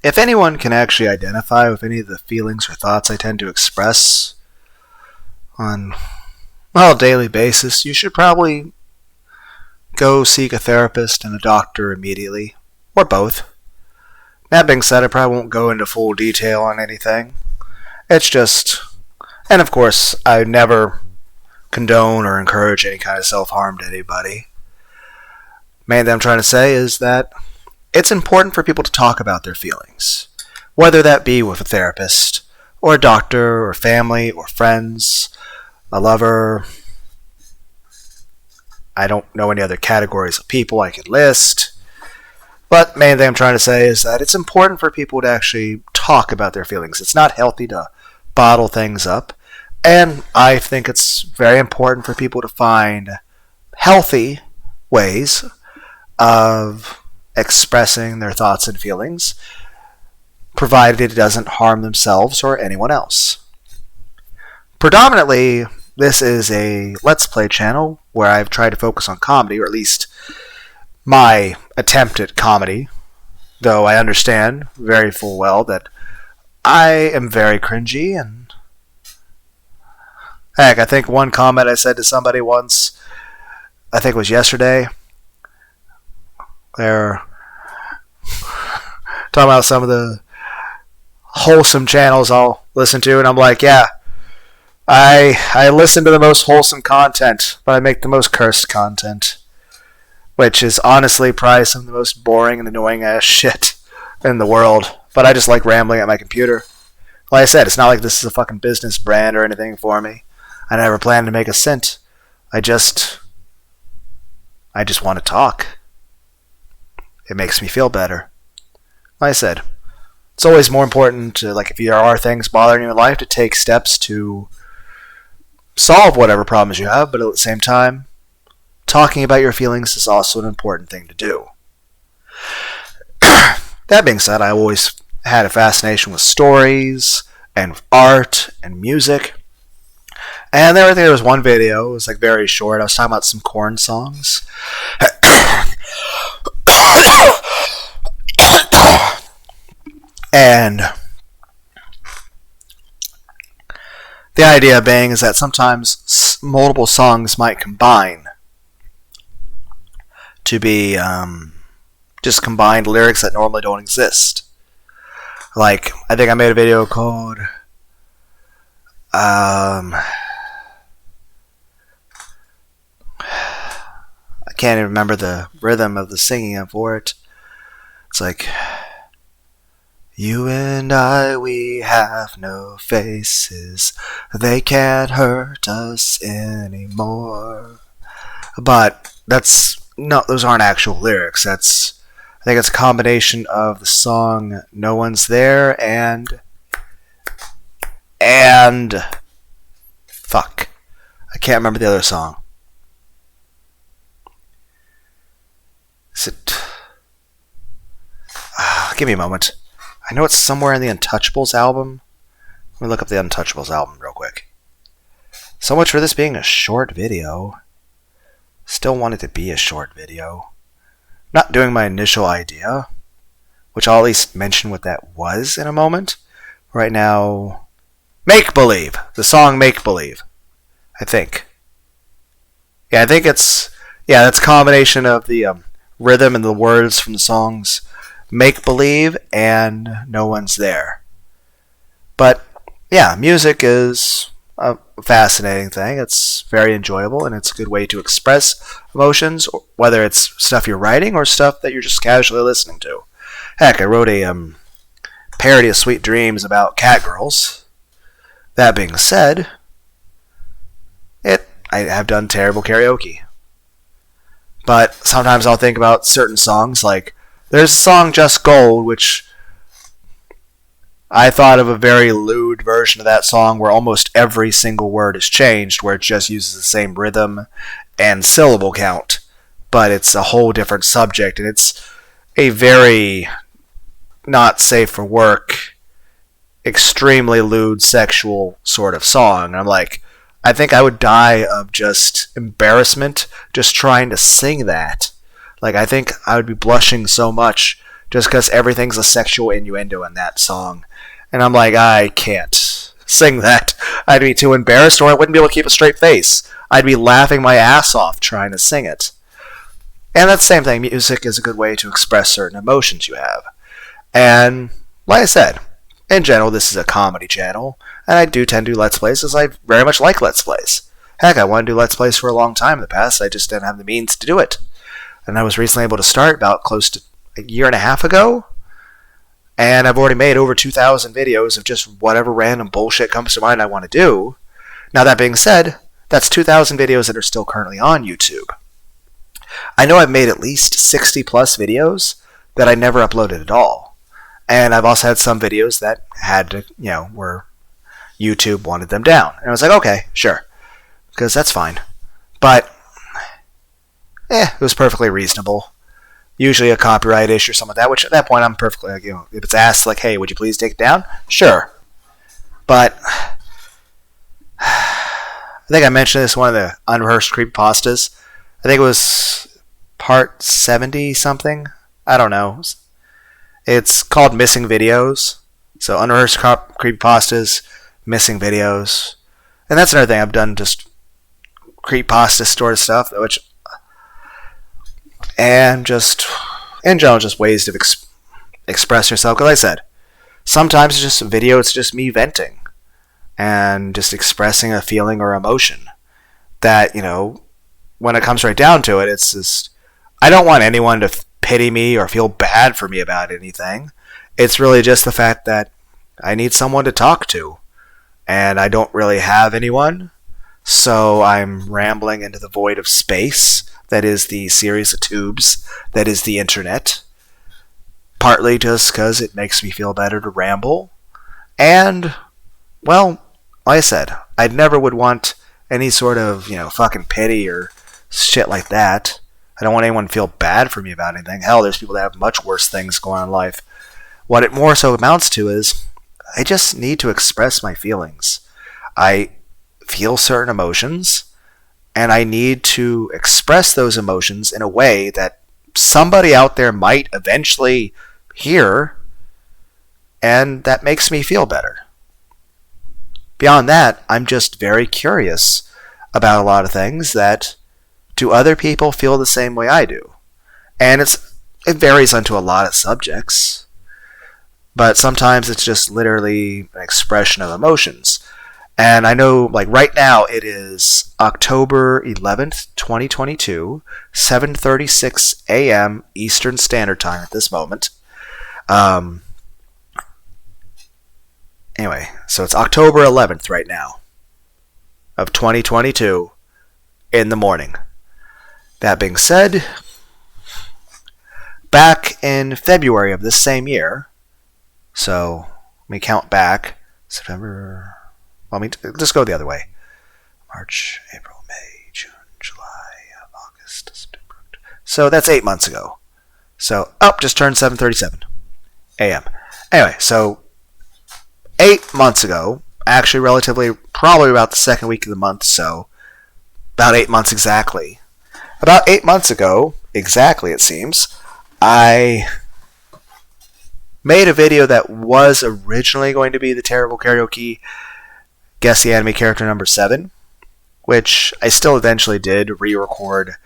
If anyone can actually identify with any of the feelings or thoughts I tend to express on a daily basis, you should probably go seek a therapist and a doctor immediately, or both. That being said, I probably won't go into full detail on anything. It's just, and of course, I never condone or encourage any kind of self-harm to anybody. Main thing I'm trying to say is that it's important for people to talk about their feelings, whether that be with a therapist, or a doctor, or family, or friends, a lover. I don't know any other categories of people I could list. But main thing I'm trying to say is that it's important for people to actually talk about their feelings. It's not healthy to bottle things up. And I think it's very important for people to find healthy ways of expressing their thoughts and feelings, provided it doesn't harm themselves or anyone else. Predominantly, this is a Let's Play channel where I've tried to focus on comedy, or at least my attempt at comedy, though I understand very full well that I am very cringy. And heck, I think one comment I said to somebody once, I think it was yesterday, they're talking about some of the wholesome channels I'll listen to, and I'm like, yeah, I listen to the most wholesome content, but I make the most cursed content, which is honestly probably some of the most boring and annoying ass shit in the world. But I just like rambling at my computer. Like I said, it's not like this is a fucking business brand or anything for me. I never plan to make a cent. I just want to talk. It makes me feel better. Like I said, it's always more important to, like, if there are things bothering you in life, to take steps to solve whatever problems you have, but at the same time, talking about your feelings is also an important thing to do. That being said, I always had a fascination with stories and art and music. And there was one video, it was like very short, I was talking about some Korn songs. And the idea being is that sometimes multiple songs might combine to be just combined lyrics that normally don't exist. Like, I think I made a video called I can't even remember the rhythm of the singing for it. It's like, you and I, we have no faces. They can't hurt us anymore. But those aren't actual lyrics. I think it's a combination of the song No One's There and fuck, I can't remember the other song. Is it? Give me a moment. I know it's somewhere in the Untouchables album. Let me look up the Untouchables album real quick. So much for this being a short video. Still want it to be a short video. Not doing my initial idea, which I'll at least mention what that was in a moment. Right now, Make Believe. The song Make Believe. I think. Yeah, I think that's a combination of the rhythm and the words from the songs Make Believe and No One's There. But yeah, music is a fascinating thing. It's very enjoyable, and it's a good way to express emotions, whether it's stuff you're writing or stuff that you're just casually listening to. Heck, I wrote a parody of Sweet Dreams about cat girls. That being said, I have done terrible karaoke. But sometimes I'll think about certain songs, like there's a song Just Gold, which I thought of a very lewd version of that song where almost every single word is changed, where it just uses the same rhythm and syllable count, but it's a whole different subject, and it's a very not safe for work, extremely lewd sexual sort of song. And I'm like, I think I would die of just embarrassment just trying to sing that. Like, I think I would be blushing so much just because everything's a sexual innuendo in that song. And I'm like, I can't sing that. I'd be too embarrassed, or I wouldn't be able to keep a straight face. I'd be laughing my ass off trying to sing it. And that's the same thing. Music is a good way to express certain emotions you have. And like I said, in general, this is a comedy channel, and I do tend to do Let's Plays, as I very much like Let's Plays. Heck, I wanted to do Let's Plays for a long time in the past. I just didn't have the means to do it. And I was recently able to start about close to a year and a half ago. And I've already made over 2,000 videos of just whatever random bullshit comes to mind I want to do. Now, that being said, that's 2,000 videos that are still currently on YouTube. I know I've made at least 60 plus videos that I never uploaded at all. And I've also had some videos that had to, where YouTube wanted them down. And I was like, okay, sure. Because that's fine. But, it was perfectly reasonable. Usually a copyright issue or something like that, which at that point I'm perfectly, if it's asked, like, hey, would you please take it down? Sure. But, I think I mentioned this in one of the unrehearsed creepypastas. I think it was part 70 something. I don't know. It's called Missing Videos. So unrehearsed creepypastas, missing videos. And that's another thing I've done, just creepypasta sort of stuff, and just, in general, just ways to express yourself. Because like I said, sometimes it's just a video, it's just me venting and just expressing a feeling or emotion that, when it comes right down to it, it's just, I don't want anyone to pity me or feel bad for me about anything. It's really just the fact that I need someone to talk to, and I don't really have anyone, so I'm rambling into the void of space that is the series of tubes that is the internet, partly just because it makes me feel better to ramble, and, well, like I said, I never would want any sort of, fucking pity or shit like that. I don't want anyone to feel bad for me about anything. Hell, there's people that have much worse things going on in life. What it more so amounts to is, I just need to express my feelings. I feel certain emotions, and I need to express those emotions in a way that somebody out there might eventually hear, and that makes me feel better. Beyond that, I'm just very curious about a lot of things that do other people feel the same way I do. And it varies onto a lot of subjects, but sometimes it's just literally an expression of emotions. And I know, like right now, it is October 11th, 2022, 7:36 a.m. Eastern Standard Time at this moment. Anyway, so it's October 11th right now of 2022 in the morning. That being said, back in February of this same year, so let me count back, September... Well, just go the other way. March, April, May, June, July, August, September. So that's 8 months ago. So, just turned 7:37 a.m. Anyway, so 8 months ago, actually relatively, probably about the second week of the month, so about 8 months exactly. About 8 months ago, exactly it seems, I made a video that was originally going to be the terrible karaoke Guess the Anime Character number 7, which I still eventually did re-record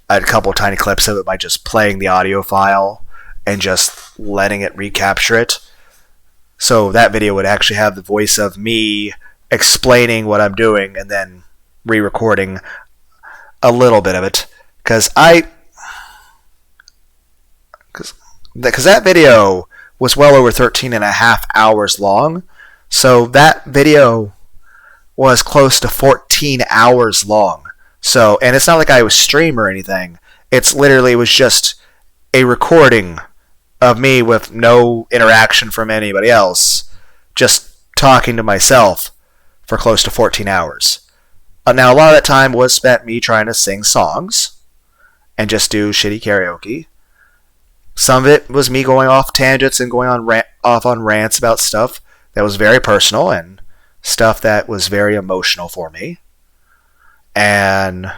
a couple tiny clips of it by just playing the audio file and just letting it recapture it. So that video would actually have the voice of me explaining what I'm doing and then re-recording a little bit of it. Because that video was well over 13 and a half hours long. So that video was close to 14 hours long. So, and it's not like I was stream or anything. It's literally was just a recording of me with no interaction from anybody else, just talking to myself for close to 14 hours. Now, a lot of that time was spent me trying to sing songs and just do shitty karaoke. Some of it was me going off tangents and going off on rants about stuff that was very personal and stuff that was very emotional for me. And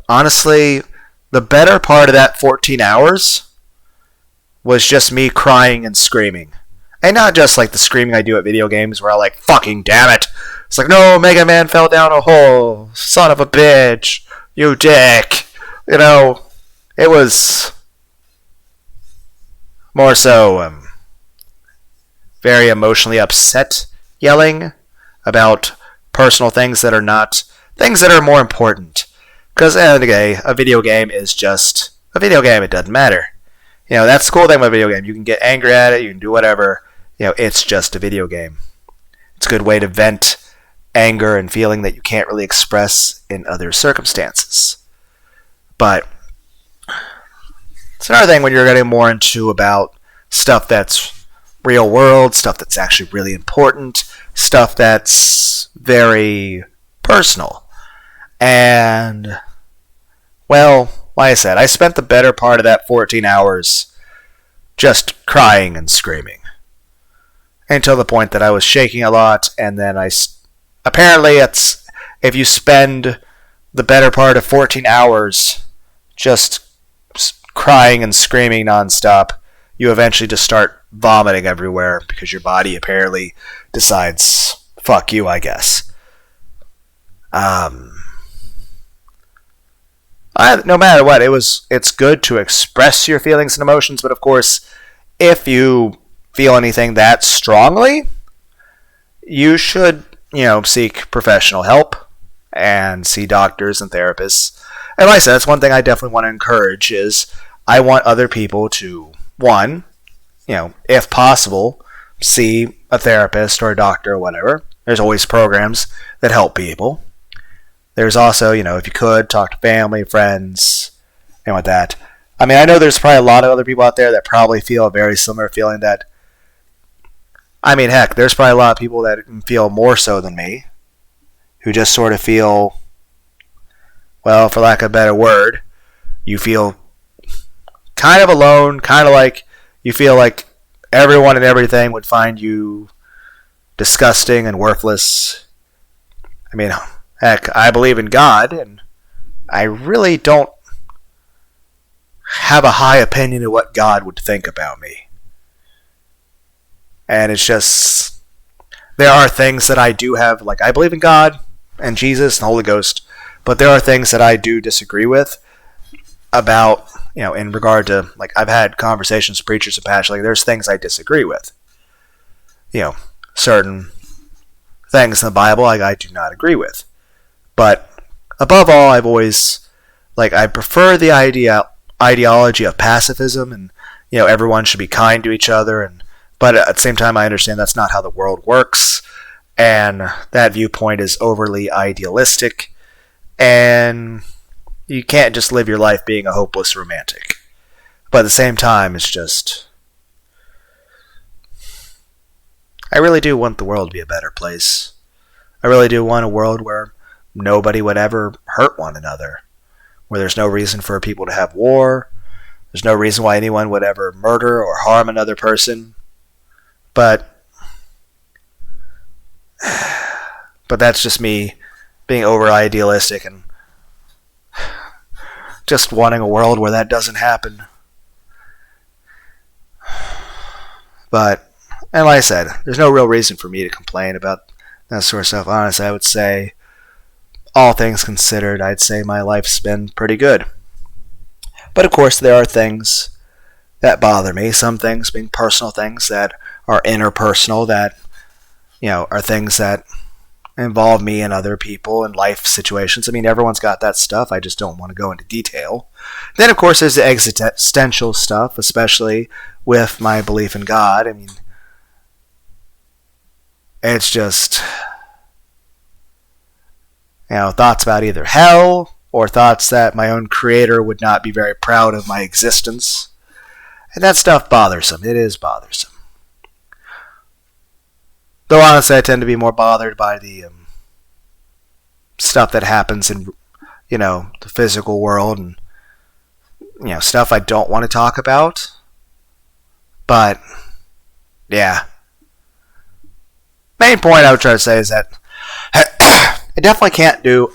honestly, the better part of that 14 hours was just me crying and screaming. And not just like the screaming I do at video games where I like, fucking damn it. It's like, no, Mega Man fell down a hole. Son of a bitch. You dick. You know, it was more so very emotionally upset yelling about personal things that are not things that are more important. Because at the end of the day, a video game is just a video game. It doesn't matter. You know, that's the cool thing about a video game. You can get angry at it. You can do whatever. You know, it's just a video game. It's a good way to vent anger and feeling that you can't really express in other circumstances. But it's another thing when you're getting more into about stuff that's real world, stuff that's actually really important, stuff that's very personal. And, well, like I said, I spent the better part of that 14 hours just crying and screaming. Until the point that I was shaking a lot, and then apparently it's, if you spend the better part of 14 hours just crying and screaming nonstop, you eventually just start vomiting everywhere because your body apparently decides, fuck you, I guess. No matter what, it's good to express your feelings and emotions, but of course, if you feel anything that strongly, you should, seek professional help and see doctors and therapists. And like I said, that's one thing I definitely want to encourage is I want other people to, one, if possible, see a therapist or a doctor or whatever. There's always programs that help people. There's also, if you could, talk to family, friends, and with that. I mean, I know there's probably a lot of other people out there that probably feel a very similar feeling that, I mean, heck, there's probably a lot of people that feel more so than me, who just sort of feel, well, for lack of a better word, you feel kind of alone, kind of like you feel like everyone and everything would find you disgusting and worthless. I mean, heck, I believe in God, and I really don't have a high opinion of what God would think about me. And it's just, there are things that I do have, like I believe in God and Jesus and the Holy Ghost, but there are things that I do disagree with about, in regard to, like, I've had conversations with preachers in the past, like, there's things I disagree with. Certain things in the Bible I do not agree with. But above all, I've always, I prefer the ideology of pacifism and, everyone should be kind to each other, but at the same time, I understand that's not how the world works, and that viewpoint is overly idealistic, and you can't just live your life being a hopeless romantic. But at the same time, it's just, I really do want the world to be a better place. I really do want a world where nobody would ever hurt one another, where there's no reason for people to have war, there's no reason why anyone would ever murder or harm another person. But that's just me being over idealistic and just wanting a world where that doesn't happen. But, and like I said, there's no real reason for me to complain about that sort of stuff. Honestly, I would say, all things considered, I'd say my life's been pretty good. But of course, there are things that bother me. Some things being personal things that are interpersonal, that, are things that involve me and other people and life situations. I mean, everyone's got that stuff. I just don't want to go into detail. Then, of course, there's the existential stuff, especially with my belief in God. I mean, it's just, thoughts about either hell or thoughts that my own creator would not be very proud of my existence. And that stuff bothersome. It is bothersome. Though honestly, I tend to be more bothered by the stuff that happens in, the physical world and, stuff I don't want to talk about. But, yeah. Main point I would try to say is that I definitely can't do.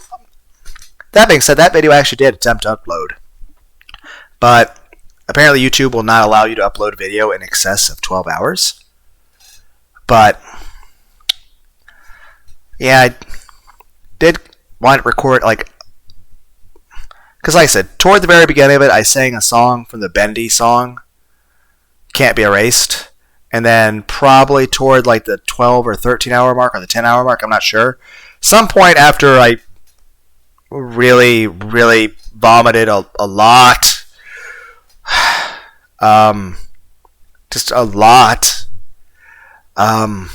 That being said, that video I actually did attempt to upload. But apparently YouTube will not allow you to upload video in excess of 12 hours. But yeah, I did want to record, like, because like I said, toward the very beginning of it, I sang a song from the Bendy song, Can't Be Erased. And then probably toward like the 12 or 13 hour mark or the 10 hour mark, I'm not sure. Some point after I really, really vomited a lot. Just a lot. I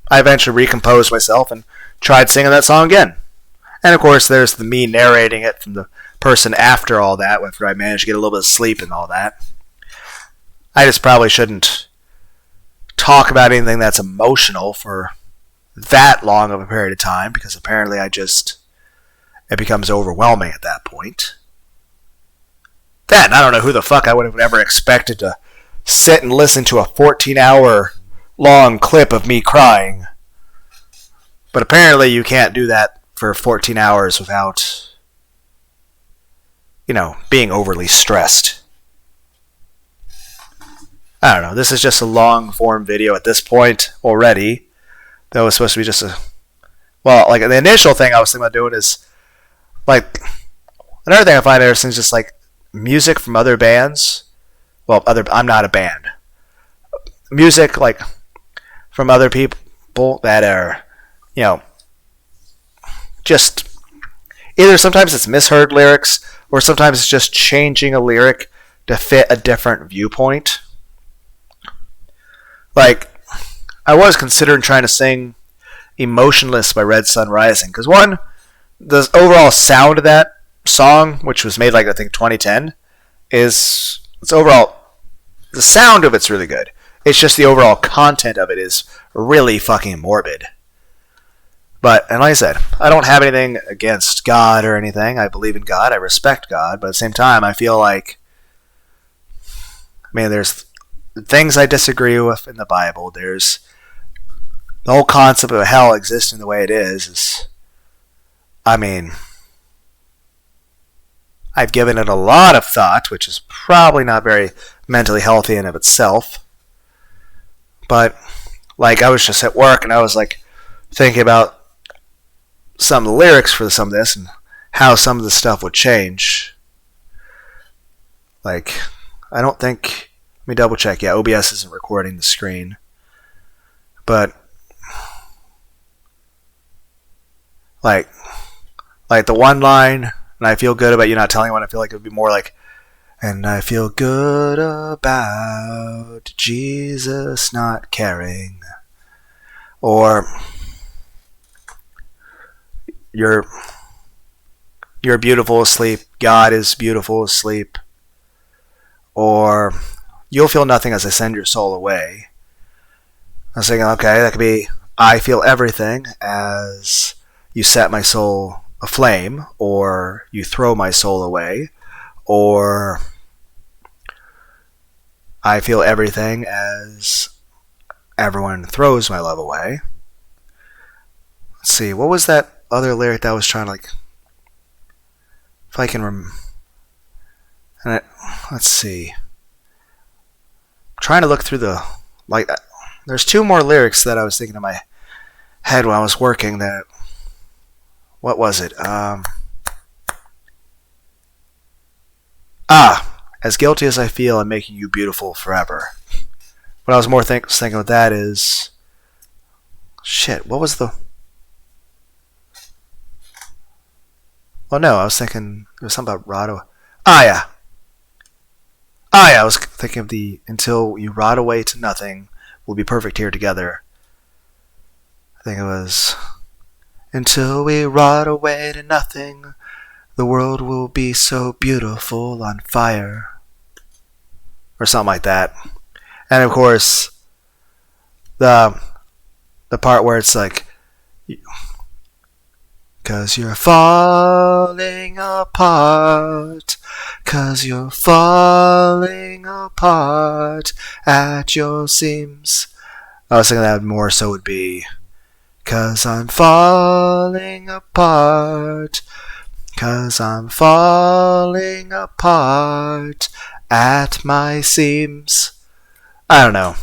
eventually recomposed myself and tried singing that song again. And of course, there's the me narrating it from the person after all that, after I managed to get a little bit of sleep and all that. I just probably shouldn't talk about anything that's emotional for that long of a period of time, because apparently it becomes overwhelming at that point. Then, I don't know who the fuck I would have ever expected to sit and listen to a 14-hour long clip of me crying. But apparently you can't do that for 14 hours without, being overly stressed. I don't know. This is just a long-form video at this point already. That was supposed to be just like the initial thing I was thinking about doing is, like, another thing I find interesting is just, like, music from other bands. Well, I'm not a band. Music, like, from other people that are, just either sometimes it's misheard lyrics or sometimes it's just changing a lyric to fit a different viewpoint. Like, I was considering trying to sing Emotionless by Red Sun Rising. Because one, the overall sound of that song, which was made like, I think, 2010, it's overall, the sound of it's really good. It's just the overall content of it is really fucking morbid. And like I said, I don't have anything against God or anything. I believe in God. I respect God. But at the same time, I feel like, there's things I disagree with in the Bible. There's the whole concept of hell existing the way it is. I've given it a lot of thought, which is probably not very mentally healthy in of itself. But, like, I was just at work and I was, like, thinking about some of the lyrics for some of this and how some of the stuff would change. Like, I don't think... Let me double check. Yeah, OBS isn't recording the screen. But, like the one line, and I feel good about you not telling anyone, I feel like it would be more like, and I feel good about Jesus not caring. Or, you're beautiful asleep, God is beautiful asleep. Or, you'll feel nothing as I send your soul away. I was thinking, okay, that could be, I feel everything as you set my soul aflame, or you throw my soul away, or I feel everything as everyone throws my love away. Let's see, what was that other lyric that I was trying to, like, if I can let's see. Trying to look through the, like, there's two more lyrics that I was thinking in my head when I was working that, what was it? As guilty as I feel, I'm making you beautiful forever. What I was more thinking with that is, shit, what was the, well, no, I was thinking, there was something about Rado. Yeah, I was thinking of the until you rot away to nothing, we'll be perfect here together. I think it was until we rot away to nothing, the world will be so beautiful on fire. Or something like that. And of course, the part where it's like, 'cause you're falling apart, 'cause you're falling apart at your seams. I was thinking that more so would be, 'cause I'm falling apart, 'cause I'm falling apart at my seams. I don't know.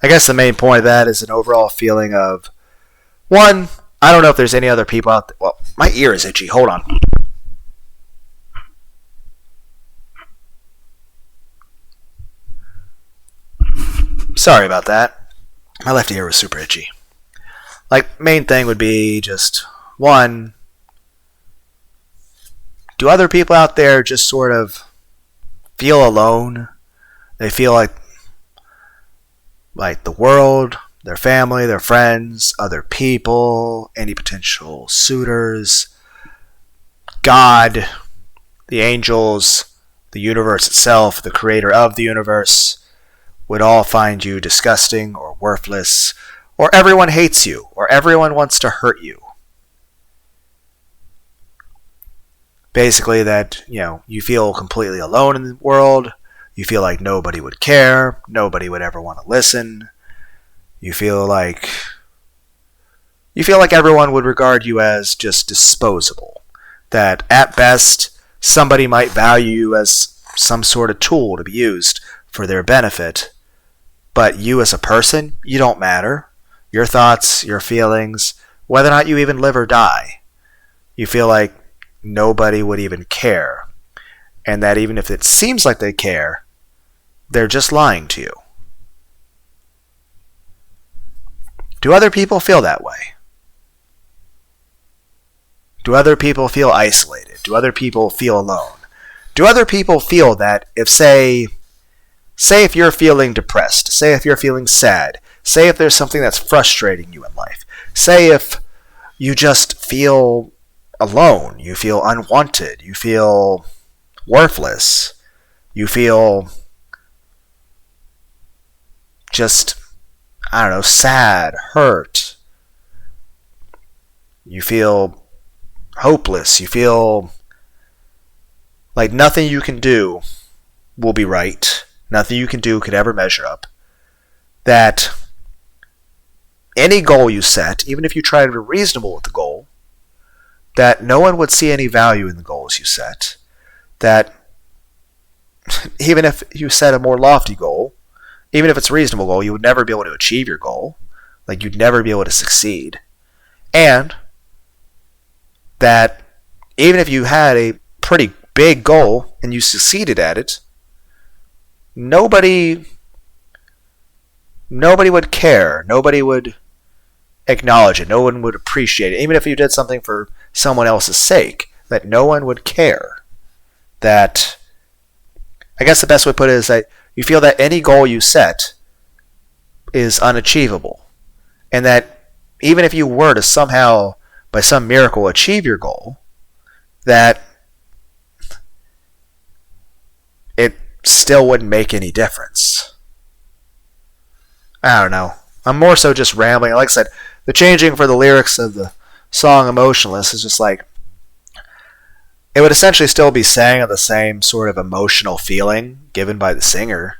I guess the main point of that is an overall feeling of, one, I don't know if there's any other people out there. Well, my ear is itchy. Hold on. Sorry about that. My left ear was super itchy. Like, main thing would be just, one, do other people out there just sort of feel alone? They feel like the world, their family, their friends, other people, any potential suitors, God, the angels, the universe itself, the creator of the universe, would all find you disgusting or worthless, or everyone hates you, or everyone wants to hurt you. Basically that, you feel completely alone in the world, you feel like nobody would care, nobody would ever want to listen, you feel like everyone would regard you as just disposable, that at best somebody might value you as some sort of tool to be used for their benefit, but you as a person, you don't matter. Your thoughts, your feelings, whether or not you even live or die, you feel like nobody would even care. And that even if it seems like they care, they're just lying to you. Do other people feel that way? Do other people feel isolated? Do other people feel alone? Do other people feel that if, say if you're feeling depressed, say if you're feeling sad, say if there's something that's frustrating you in life, say if you just feel alone, you feel unwanted, you feel worthless, you feel just, sad, hurt, you feel hopeless, you feel like nothing you can do will be right, nothing you can do could ever measure up, that any goal you set, even if you try to be reasonable with the goal, that no one would see any value in the goals you set, that even if you set a more lofty goal, even if it's a reasonable goal, you would never be able to achieve your goal, like you'd never be able to succeed, and that even if you had a pretty big goal and you succeeded at it, nobody would care, nobody would acknowledge it, no one would appreciate it, even if you did something for someone else's sake, that no one would care. That, I guess the best way to put it is that you feel that any goal you set is unachievable, and that even if you were to somehow, by some miracle, achieve your goal, that it still wouldn't make any difference. I don't know. I'm more so just rambling. Like I said, the changing for the lyrics of the song Emotionless is just like, it would essentially still be saying the same sort of emotional feeling given by the singer,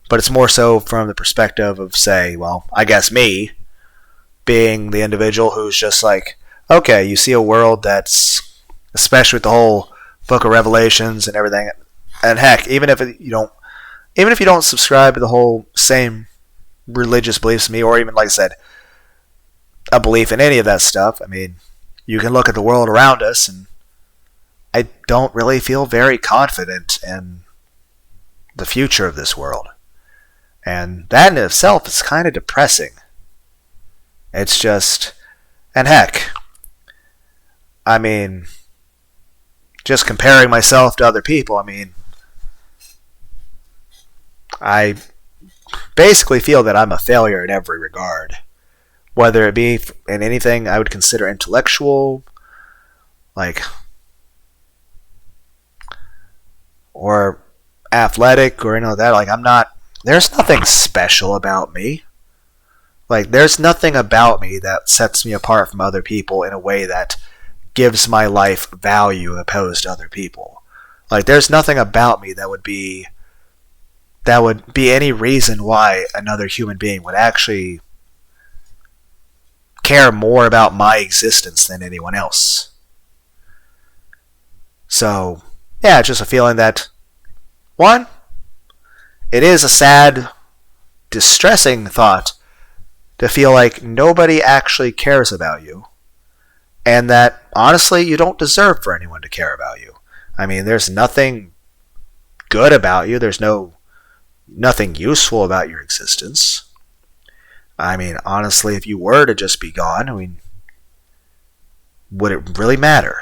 but it's more so from the perspective of, say, well, I guess me, being the individual who's just like, okay, you see a world that's, especially with the whole Book of Revelations and everything, and heck, even if you don't subscribe to the whole same religious beliefs as me, or even, like I said, a belief in any of that stuff, I mean, you can look at the world around us, and I don't really feel very confident in the future of this world. And that in itself is kind of depressing. It's just, and heck, I mean, just comparing myself to other people, I mean, I basically feel that I'm a failure in every regard. Whether it be in anything I would consider intellectual, or athletic, or any of that. Like, there's nothing special about me. Like, there's nothing about me that sets me apart from other people in a way that gives my life value opposed to other people. Like, there's nothing about me that would be any reason why another human being would actually care more about my existence than anyone else. So, yeah, it's just a feeling that, one, it is a sad, distressing thought to feel like nobody actually cares about you, and that, honestly, you don't deserve for anyone to care about you. I mean, there's nothing good about you. There's nothing useful about your existence. I mean, honestly, if you were to just be gone, I mean, would it really matter?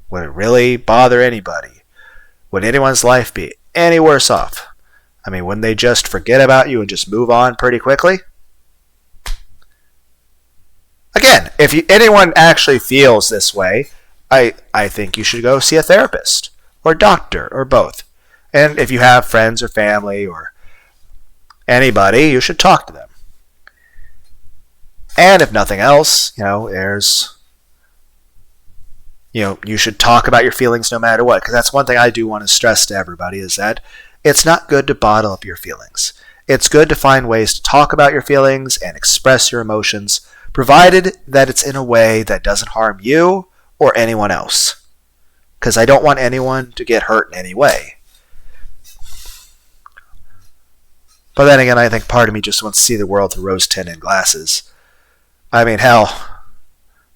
Would it really bother anybody? Would anyone's life be any worse off? I mean, wouldn't they just forget about you and just move on pretty quickly? Again, if anyone actually feels this way, I think you should go see a therapist or doctor or both. And if you have friends or family or anybody, you should talk to them. And if nothing else, you should talk about your feelings no matter what. Because that's one thing I do want to stress to everybody, is that it's not good to bottle up your feelings. It's good to find ways to talk about your feelings and express your emotions, provided that it's in a way that doesn't harm you or anyone else. Because I don't want anyone to get hurt in any way. But then again, I think part of me just wants to see the world through rose-tinted glasses. I mean, hell,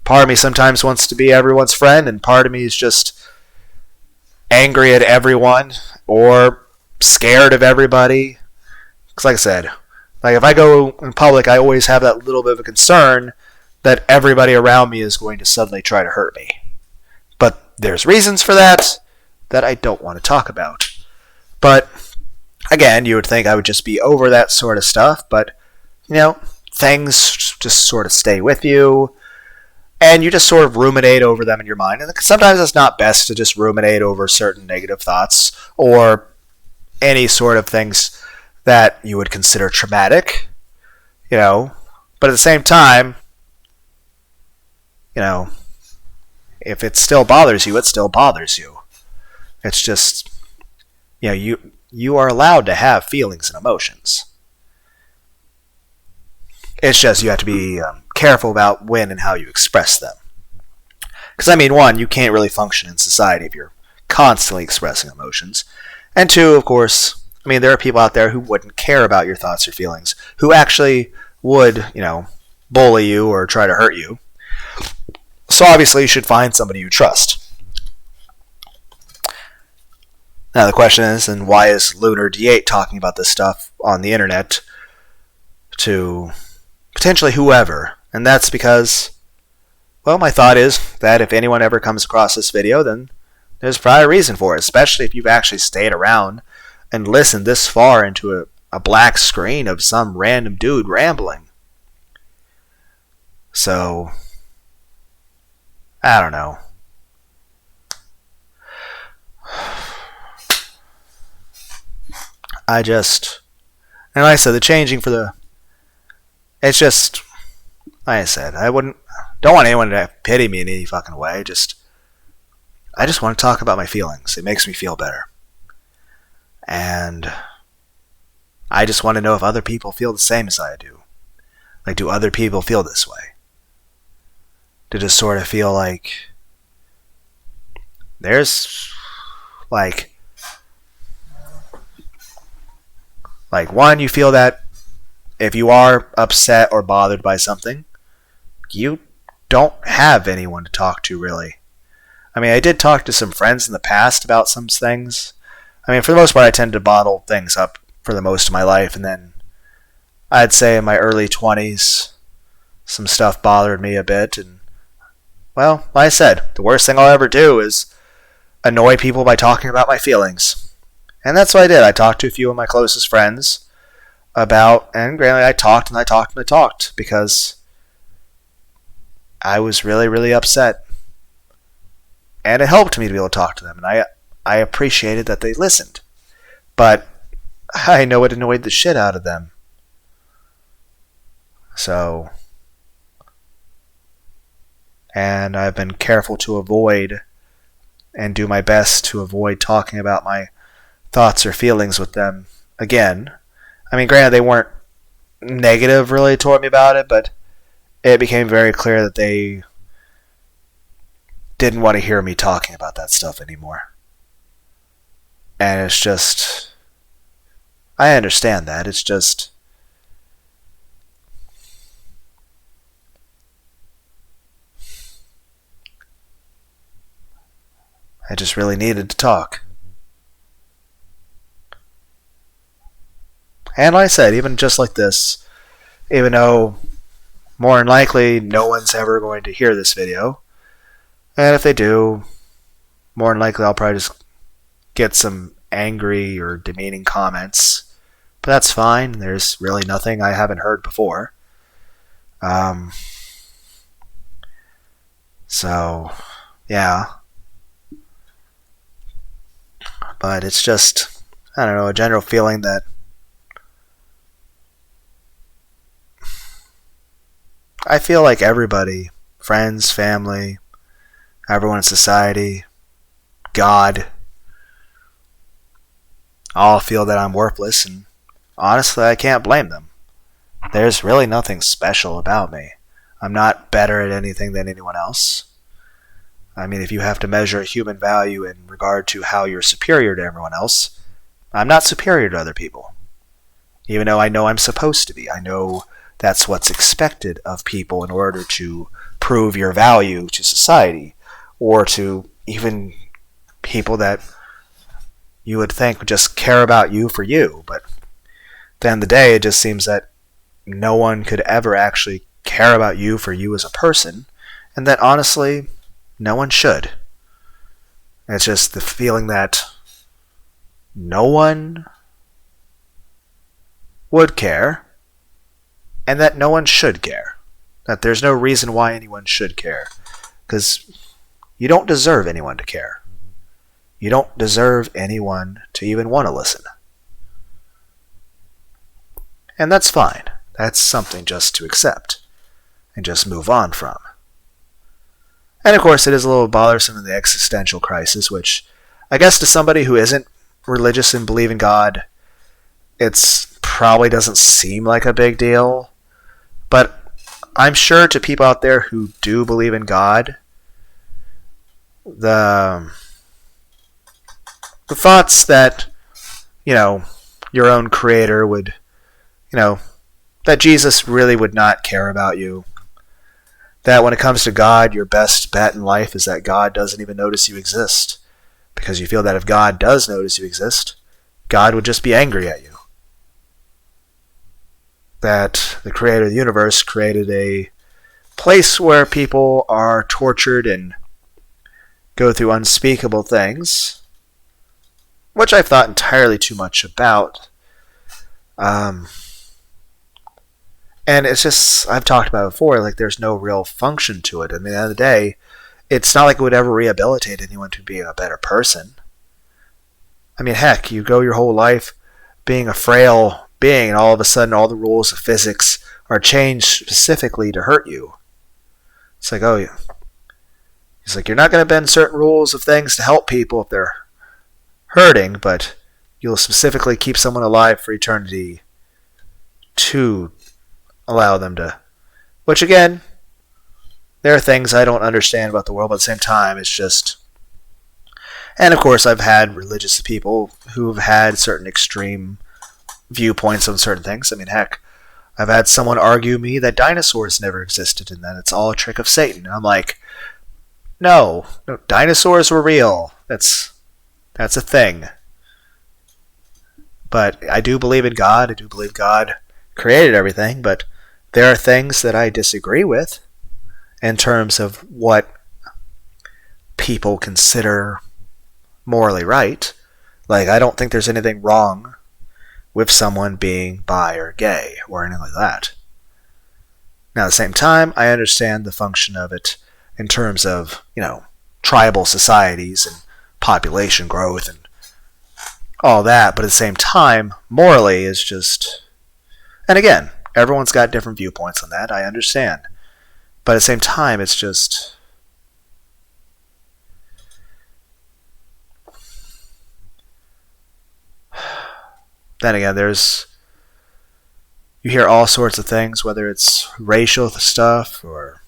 part of me sometimes wants to be everyone's friend, and part of me is just angry at everyone or scared of everybody. Because like I said, if I go in public, I always have that little bit of a concern that everybody around me is going to suddenly try to hurt me. But there's reasons for that I don't want to talk about. But again, you would think I would just be over that sort of stuff, but things just sort of stay with you, and you just sort of ruminate over them in your mind. And sometimes it's not best to just ruminate over certain negative thoughts or any sort of things that you would consider traumatic, but at the same time, if it still bothers you, it still bothers you. It's just, you are allowed to have feelings and emotions. It's just you have to be careful about when and how you express them. Because, one, you can't really function in society if you're constantly expressing emotions. And two, of course, there are people out there who wouldn't care about your thoughts or feelings, who actually would, bully you or try to hurt you. So obviously you should find somebody you trust. Now the question is, and why is Lunar D8 talking about this stuff on the internet to potentially whoever? And that's because, well, my thought is that if anyone ever comes across this video, then there's probably a reason for it, especially if you've actually stayed around and listened this far into a black screen of some random dude rambling. So, I don't know. And like I said, the changing for the, it's just, like I said, don't want anyone to pity me in any fucking way. I just want to talk about my feelings. It makes me feel better. And I just want to know if other people feel the same as I do. Like, do other people feel this way? To just sort of feel like there's, like one, you feel that if you are upset or bothered by something, you don't have anyone to talk to, really. I did talk to some friends in the past about some things. For the most part, I tend to bottle things up for the most of my life, and then I'd say in my early 20s, some stuff bothered me a bit, and, well, like I said, the worst thing I'll ever do is annoy people by talking about my feelings. And that's what I did. I talked to a few of my closest friends about, and granted, I talked because I was really, really upset. And it helped me to be able to talk to them, and I appreciated that they listened. But I know it annoyed the shit out of them. So, and I've been careful to avoid and do my best to avoid talking about my thoughts or feelings with them again. Granted, they weren't negative really toward me about it, but it became very clear that they didn't want to hear me talking about that stuff anymore. And it's just, I understand that. It's just, I just really needed to talk. And like I said, even just like this, even though more than likely no one's ever going to hear this video, and if they do, more than likely I'll probably just get some angry or demeaning comments. But that's fine. There's really nothing I haven't heard before. So, yeah. But it's just, I don't know, a general feeling that I feel like everybody, friends, family, everyone in society, God, all feel that I'm worthless, and honestly, I can't blame them. There's really nothing special about me. I'm not better at anything than anyone else. I mean, if you have to measure human value in regard to how you're superior to everyone else, I'm not superior to other people. Even though I know I'm supposed to be. I know that's what's expected of people in order to prove your value to society, or to even people that you would think would just care about you for you. But at the end of the day, it just seems that no one could ever actually care about you for you as a person, and that honestly, no one should. It's just the feeling that no one would care, and that no one should care. That there's no reason why anyone should care. Because you don't deserve anyone to care. You don't deserve anyone to even want to listen. And that's fine. That's something just to accept and just move on from. And of course, it is a little bothersome in the existential crisis, which I guess to somebody who isn't religious and believe in God, it's probably doesn't seem like a big deal. But I'm sure to people out there who do believe in God, the thoughts that, your own creator would, that Jesus really would not care about you. That when it comes to God, your best bet in life is that God doesn't even notice you exist. Because you feel that if God does notice you exist, God would just be angry at you. That the creator of the universe created a place where people are tortured and go through unspeakable things, which I've thought entirely too much about. And it's just, I've talked about it before, like there's no real function to it. I mean, at the end of the day, it's not like it would ever rehabilitate anyone to be a better person. I mean, heck, you go your whole life being a frail being, and all of a sudden all the rules of physics are changed specifically to hurt you. It's like, oh, it's like you're not going to bend certain rules of things to help people if they're hurting, but you'll specifically keep someone alive for eternity to allow them to. Which again, there are things I don't understand about the world, but at the same time, it's just. And of course, I've had religious people who have had certain extreme viewpoints on certain things. I mean, heck, I've had someone argue me that dinosaurs never existed and that it's all a trick of Satan. And I'm like, no, dinosaurs were real. That's a thing. But I do believe in God. I do believe God created everything. But there are things that I disagree with in terms of what people consider morally right. Like, I don't think there's anything wrong with someone being bi or gay or anything like that. Now, at the same time, I understand the function of it in terms of, tribal societies and population growth and all that, but at the same time, morally is just. And again, everyone's got different viewpoints on that, I understand. But at the same time, it's just. Then again, you hear all sorts of things, whether it's racial stuff or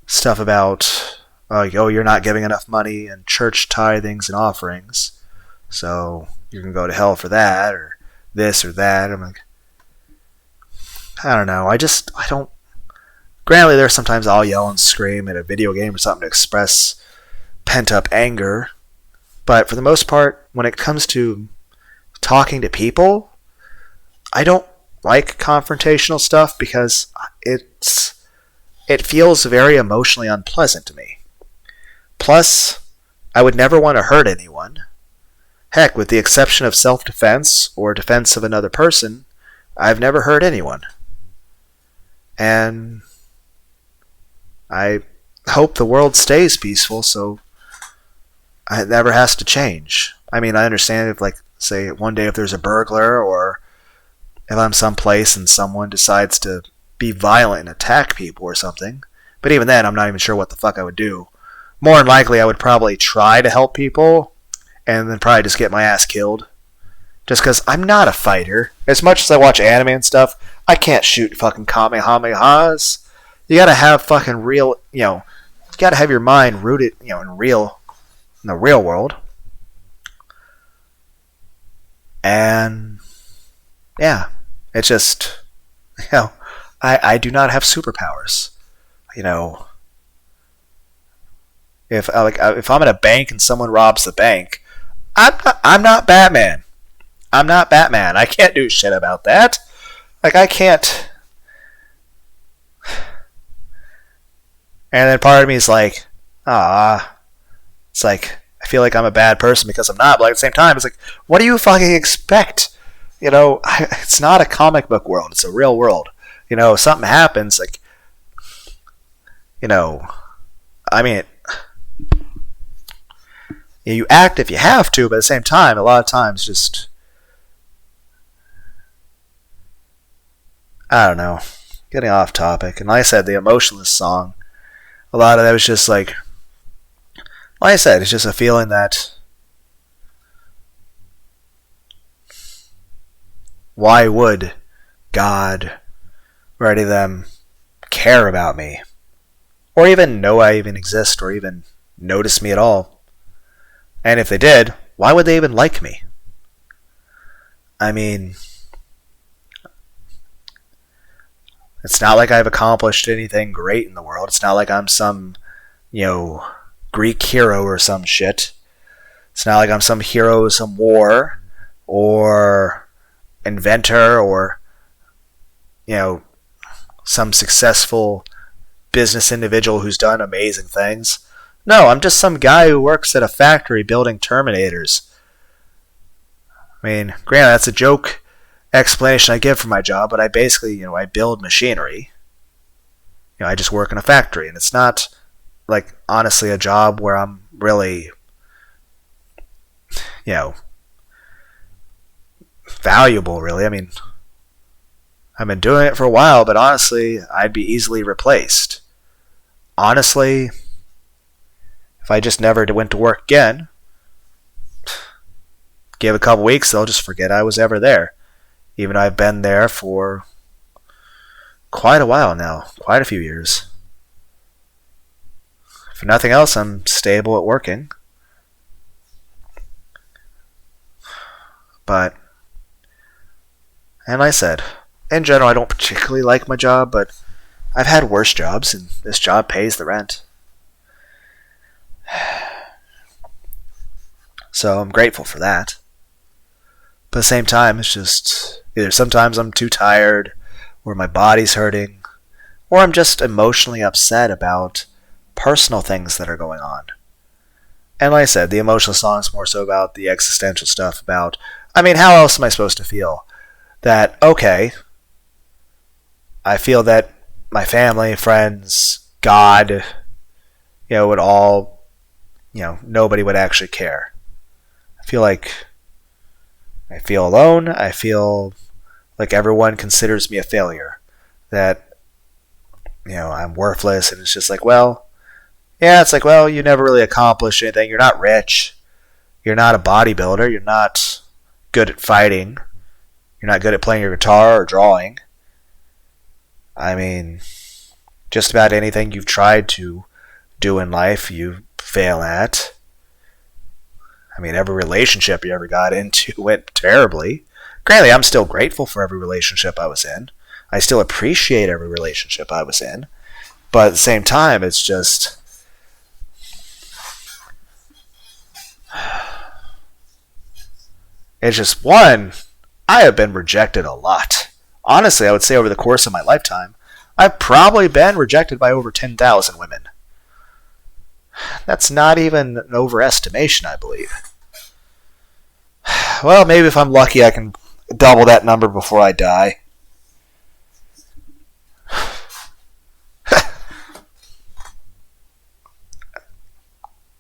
stuff about, you're not giving enough money in church tithings and offerings, so you can go to hell for that, or this or that. I'm like, I don't know. I don't. Granted, there's sometimes I'll yell and scream at a video game or something to express pent up anger. But for the most part, when it comes to talking to people, I don't like confrontational stuff because it feels very emotionally unpleasant to me. Plus, I would never want to hurt anyone. Heck, with the exception of self-defense or defense of another person, I've never hurt anyone. And I hope the world stays peaceful, so it never has to change. I mean, I understand if, like, say, one day if there's a burglar or if I'm someplace and someone decides to be violent and attack people or something. But even then, I'm not even sure what the fuck I would do. More than likely, I would probably try to help people and then probably just get my ass killed. Just because I'm not a fighter. As much as I watch anime and stuff, I can't shoot fucking kamehamehas. You gotta have fucking real, you gotta have your mind rooted, in the real world. And, yeah, it's just, I do not have superpowers. If I'm at a bank and someone robs the bank, I'm not Batman. I'm not Batman. I can't do shit about that. Like, I can't. And then part of me is like, it's like, I feel like I'm a bad person because I'm not. But at the same time, it's like, what do you fucking expect? It's not a comic book world. It's a real world. Something happens, like, I mean, you act if you have to, but at the same time, a lot of times just, I don't know, getting off topic. And like I said, the Emotionless song, a lot of that was just like I said, it's just a feeling that why would God or any of them care about me? Or even know I even exist or even notice me at all? And if they did, why would they even like me? I mean, it's not like I've accomplished anything great in the world. It's not like I'm some, Greek hero or some shit. It's not like I'm some hero of some war or inventor or, some successful business individual who's done amazing things. No, I'm just some guy who works at a factory building Terminators. I mean, granted, that's a joke explanation I give for my job, but I basically, I build machinery. I just work in a factory, and it's not, like, honestly a job where I'm really, valuable, really. I mean, I've been doing it for a while, but honestly, I'd be easily replaced. Honestly, if I just never went to work again, give a couple weeks, they'll just forget I was ever there. Even though I've been there for quite a while now, quite a few years. For nothing else, I'm stable at working. But, and like I said, in general, I don't particularly like my job, but I've had worse jobs, and this job pays the rent. So I'm grateful for that. But at the same time, it's just either sometimes I'm too tired, or my body's hurting, or I'm just emotionally upset about personal things that are going on. And like I said, the emotional song is more so about the existential stuff about, I mean, how else am I supposed to feel? That, okay, I feel that my family, friends, God, would all, nobody would actually care. I feel alone. I feel like everyone considers me a failure. That, I'm worthless. And it's just like, well, yeah, it's like, well, you never really accomplished anything. You're not rich. You're not a bodybuilder. You're not good at fighting. You're not good at playing your guitar or drawing. I mean, just about anything you've tried to do in life, you fail at. I mean, every relationship you ever got into went terribly Granted, I'm still grateful for every relationship I was in. I still appreciate every relationship I was in. But at the same time, it's just... It's just, one, I have been rejected a lot. Honestly, I would say over the course of my lifetime, I've probably been rejected by over 10,000 women. That's not even an overestimation, I believe. Well, maybe if I'm lucky, I can double that number before I die.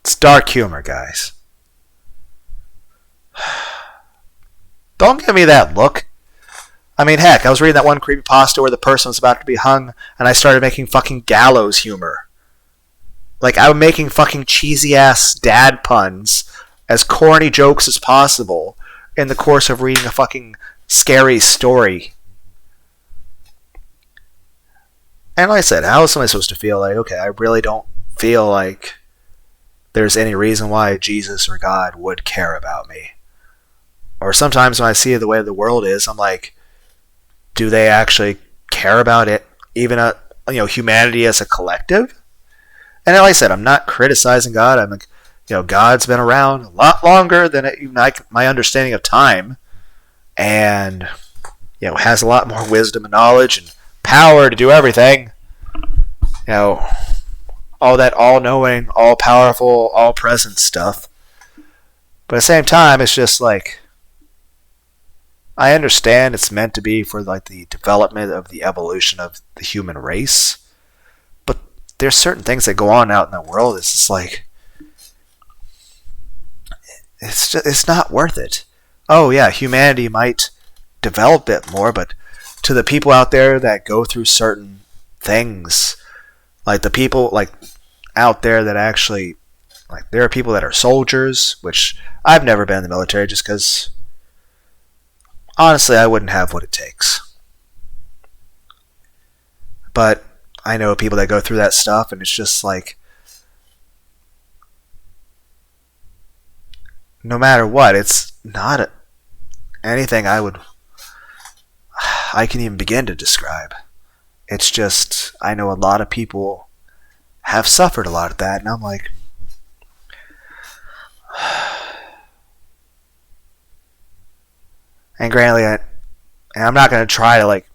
It's dark humor, guys. Don't give me that look. I mean, heck, I was reading that one creepypasta where the person was about to be hung, and I started making fucking gallows humor. Like, I'm making fucking cheesy-ass dad puns, as corny jokes as possible, in the course of reading a fucking scary story. And like I said, how else am I supposed to feel like, okay, I really don't feel like there's any reason why Jesus or God would care about me? Or sometimes when I see the way the world is, I'm like, do they actually care about it, even humanity as a collective? And like I said, I'm not criticizing God. I'm like, God's been around a lot longer than my understanding of time, and has a lot more wisdom and knowledge and power to do everything. All that all-knowing, all-powerful, all-present stuff. But at the same time, it's just like, I understand it's meant to be for like the development of the evolution of the human race, but there's certain things that go on out in the world. It's just like, it's not worth it. Oh yeah, humanity might develop it more, but to the people out there that go through certain things, like the people like out there that actually, like, there are people that are soldiers, which I've never been in the military just because honestly I wouldn't have what it takes. But I know people that go through that stuff, and it's just like, no matter what, it's not anything I can even begin to describe. It's just, I know a lot of people have suffered a lot of that, and I'm like, and granted, I'm not going to try to like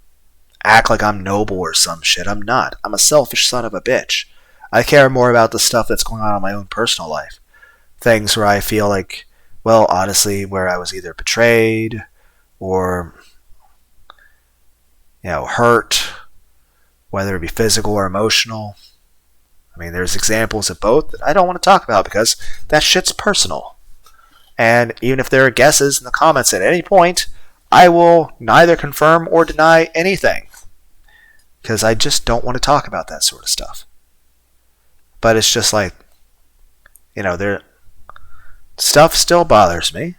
act like I'm noble or some shit. I'm not. I'm a selfish son of a bitch. I care more about the stuff that's going on in my own personal life. Things where I feel like, well, honestly, where I was either betrayed or, hurt, whether it be physical or emotional. I mean, there's examples of both that I don't want to talk about because that shit's personal. And even if there are guesses in the comments at any point, I will neither confirm or deny anything, because I just don't want to talk about that sort of stuff. But it's just like, stuff still bothers me.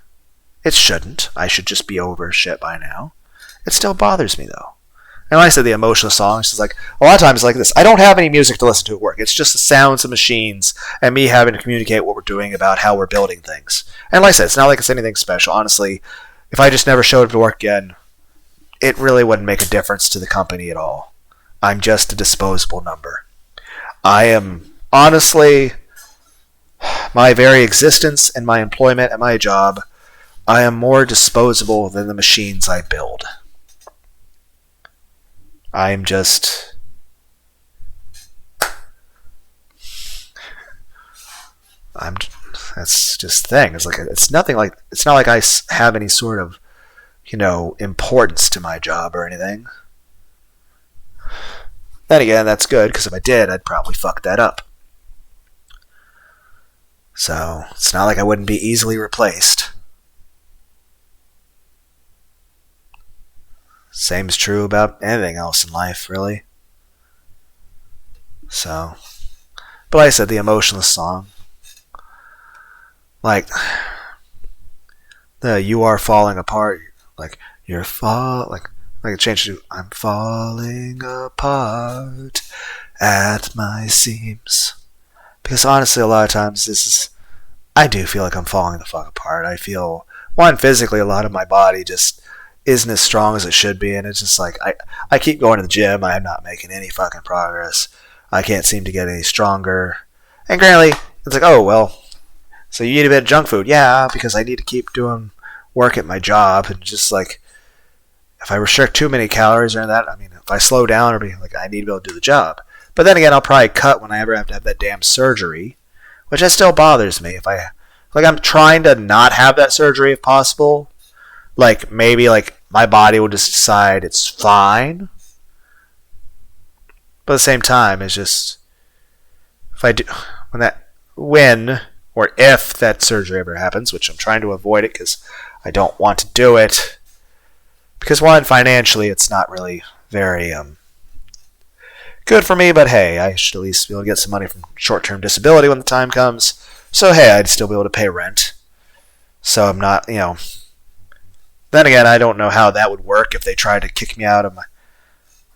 It shouldn't. I should just be over shit by now. It still bothers me, though. And like I said, the emotional songs, it's like, a lot of times it's like this. I don't have any music to listen to at work. It's just the sounds of machines and me having to communicate what we're doing about how we're building things. And like I said, it's not like it's anything special. Honestly, if I just never showed up to work again, it really wouldn't make a difference to the company at all. I'm just a disposable number. I am, honestly, my very existence and my employment at my job, I am more disposable than the machines I build. I'm just... That's just the thing. It's nothing like... It's not like I have any sort of, importance to my job or anything. Then again, that's good, because if I did, I'd probably fuck that up. So, it's not like I wouldn't be easily replaced. Same is true about anything else in life, really. So, but like I said, the emotionless song, like the "You Are Falling Apart," like you're like it changed to "I'm falling apart at my seams," because honestly, a lot of times I do feel like I'm falling the fuck apart. I feel, one, physically, a lot of my body just isn't as strong as it should be, and it's just like I keep going to the gym. I'm not making any fucking progress. I can't seem to get any stronger. And granted, it's like, oh well, so you eat a bit of junk food, yeah, because I need to keep doing work at my job, and just like if I restrict too many calories or that, I mean, if I slow down or be like, I need to be able to do the job. But then again, I'll probably cut when I ever have to have that damn surgery, which that still bothers me. If I like, I'm trying to not have that surgery if possible. Like maybe like my body will just decide it's fine. But at the same time, it's just if I do when or if that surgery ever happens, which I'm trying to avoid it because I don't want to do it. Because one, financially, it's not really very good for me. But hey, I should at least be able to get some money from short-term disability when the time comes. So hey, I'd still be able to pay rent. So I'm not, Then again, I don't know how that would work if they tried to kick me out of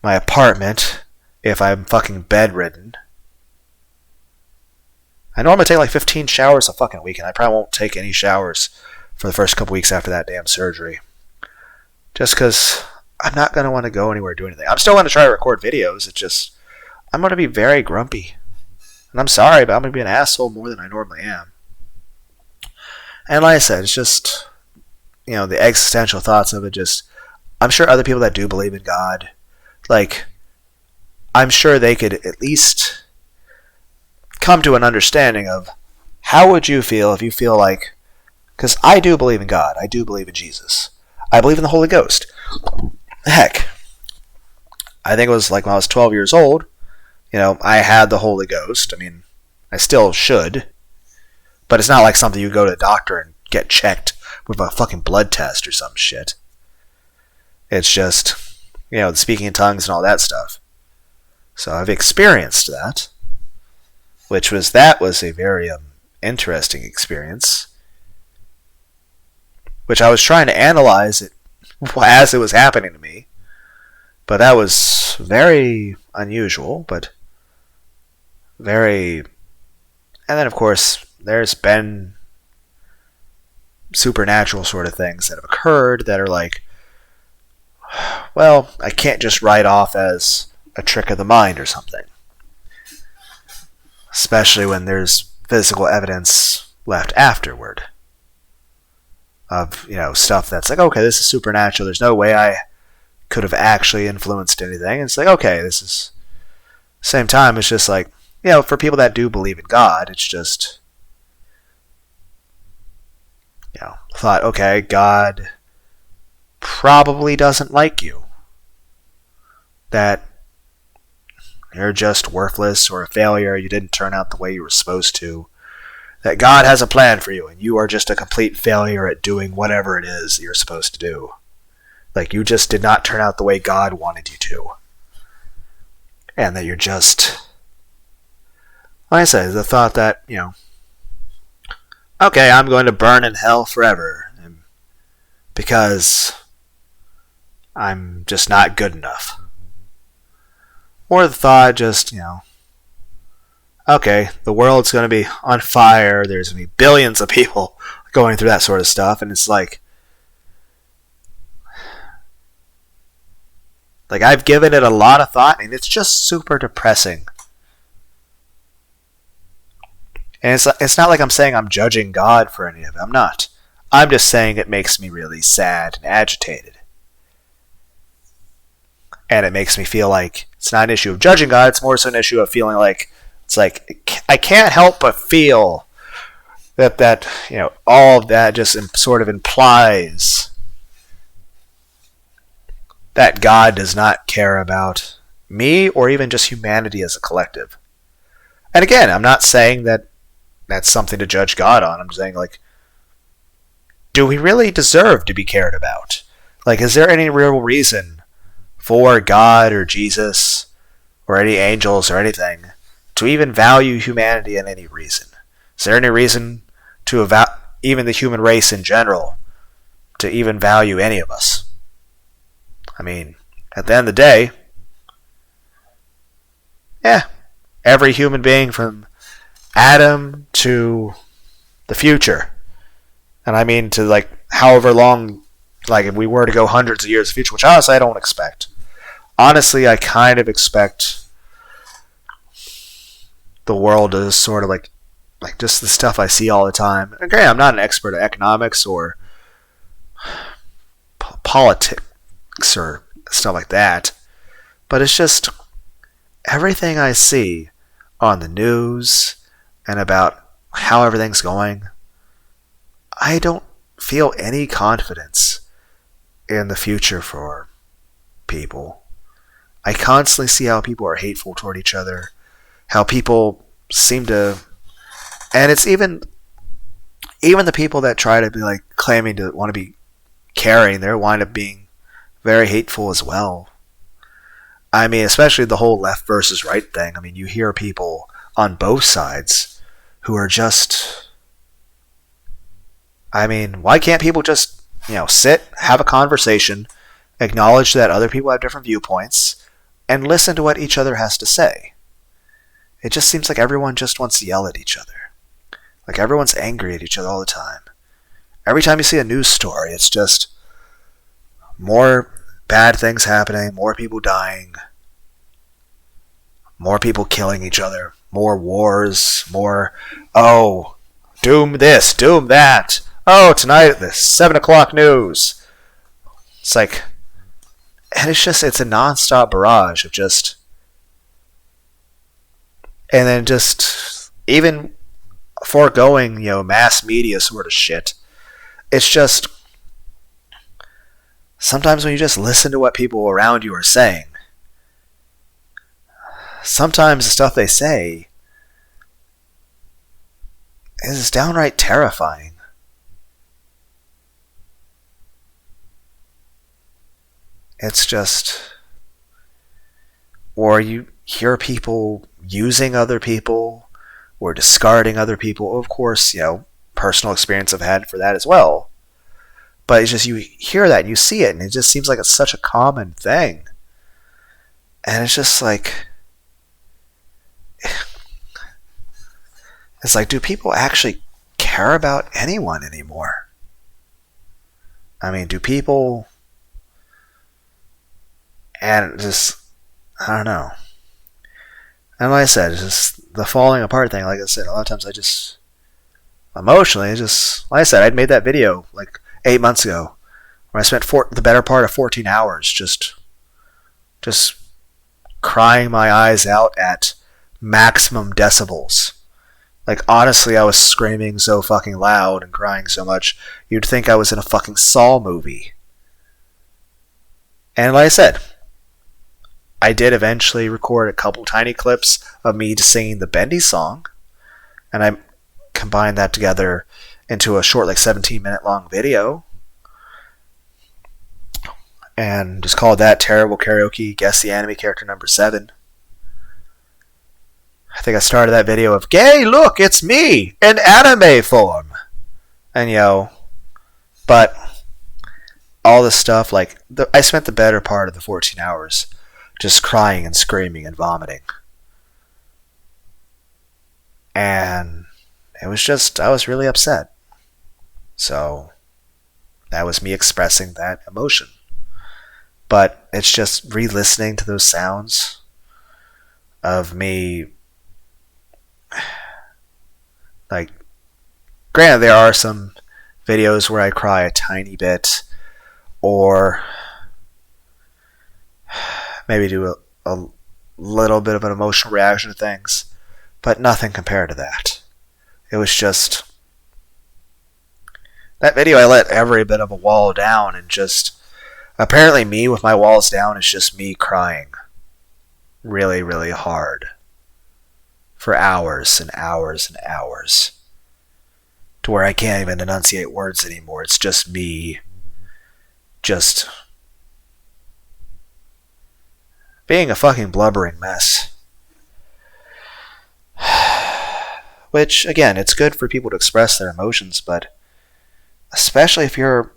my apartment if I'm fucking bedridden. I know I'm going to take like 15 showers a fucking week, and I probably won't take any showers for the first couple weeks after that damn surgery. Just because I'm not going to want to go anywhere or do anything. I'm still going to try to record videos. It's just, I'm going to be very grumpy. And I'm sorry, but I'm going to be an asshole more than I normally am. And like I said, it's just, the existential thoughts of it just, I'm sure other people that do believe in God, like, I'm sure they could at least come to an understanding of how would you feel if you feel like, because I do believe in God, I do believe in Jesus, I believe in the Holy Ghost. Heck, I think it was like when I was 12 years old, I had the Holy Ghost. I mean, I still should, but it's not like something you go to a doctor and get checked with a fucking blood test or some shit. It's just, the speaking in tongues and all that stuff. So I've experienced that, that was a very interesting experience, which I was trying to analyze it as it was happening to me, but that was very unusual, but very. And then of course there's been supernatural sort of things that have occurred that are like, well, I can't just write off as a trick of the mind or something. Especially when there's physical evidence left afterward of, stuff that's like, okay, this is supernatural. There's no way I could have actually influenced anything. And it's like, okay, this is... Same time, it's just like, for people that do believe in God, it's just... thought, okay, God probably doesn't like you. That you're just worthless or a failure, you didn't turn out the way you were supposed to. That God has a plan for you, and you are just a complete failure at doing whatever it is that you're supposed to do. Like, you just did not turn out the way God wanted you to. And that you're just... Like I said, the thought that, okay, I'm going to burn in hell forever because I'm just not good enough. Or the thought just, okay, the world's going to be on fire, there's going to be billions of people going through that sort of stuff, and it's like I've given it a lot of thought, and it's just super depressing. And it's not like I'm saying I'm judging God for any of it. I'm not. I'm just saying it makes me really sad and agitated. And it makes me feel like it's not an issue of judging God, it's more so an issue of feeling like, it's like, I can't help but feel that all of that just sort of implies that God does not care about me or even just humanity as a collective. And again, I'm not saying that that's something to judge God on. I'm just saying, do we really deserve to be cared about? Is there any real reason for God or Jesus or any angels or anything to even value humanity in any reason? Is there any reason to even the human race in general to even value any of us? I mean, at the end of the day, every human being from Adam to the future, and I mean to however long Like if we were to go hundreds of years in the future, which honestly I don't expect. Honestly, I kind of expect the world is sort of like just the stuff I see all the time. Okay, I'm not an expert at economics or politics or stuff like that, but it's just everything I see on the news and about how everything's going. I don't feel any confidence in the future for people. I constantly see how people are hateful toward each other, how people seem to, and it's even the people that try to be like claiming to want to be caring, they wind up being very hateful as well. I mean, especially the whole left versus right thing. I mean, you hear people on both sides who are just, I mean, why can't people just, sit, have a conversation, acknowledge that other people have different viewpoints, and listen to what each other has to say? It just seems like everyone just wants to yell at each other. Like everyone's angry at each other all the time. Every time you see a news story, it's just more bad things happening, more people dying, more people killing each other, more wars, more, oh, doom this, doom that. Oh, tonight at the 7 o'clock news. It's like, and it's a nonstop barrage of just, and then just, even foregoing, mass media sort of shit. It's just, sometimes when you just listen to what people around you are saying, sometimes the stuff they say is downright terrifying. It's just, or you hear people using other people or discarding other people. Of course, personal experience I've had for that as well. But it's just, you hear that and you see it, and it just seems like it's such a common thing. And it's just like, it's like, do people actually care about anyone anymore? I mean, do people, and just, I don't know. And like I said, it's just the falling apart thing. Like I said, a lot of times I just, emotionally, like I said, I'd made that video like 8 months ago, where I spent the better part of 14 hours just crying my eyes out at maximum decibels. Like, honestly, I was screaming so fucking loud and crying so much, you'd think I was in a fucking Saw movie. And like I said, I did eventually record a couple tiny clips of me singing the Bendy song, and I combined that together into a short, like 17-minute long video, and just called that Terrible Karaoke Guess the Anime Character Number 7. I think I started that video of, "Gay, look, it's me, in anime form." And, but all this stuff, like, I spent the better part of the 14 hours just crying and screaming and vomiting. And it was just, I was really upset. So, that was me expressing that emotion. But it's just re-listening to those sounds of me, like, granted, there are some videos where I cry a tiny bit, or maybe do a little bit of an emotional reaction to things, but nothing compared to that. It was just, that video I let every bit of a wall down, and just, apparently me with my walls down is just me crying really, really hard for hours and hours and hours, to where I can't even enunciate words anymore. It's just me just being a fucking blubbering mess. Which, again, it's good for people to express their emotions, but especially if you're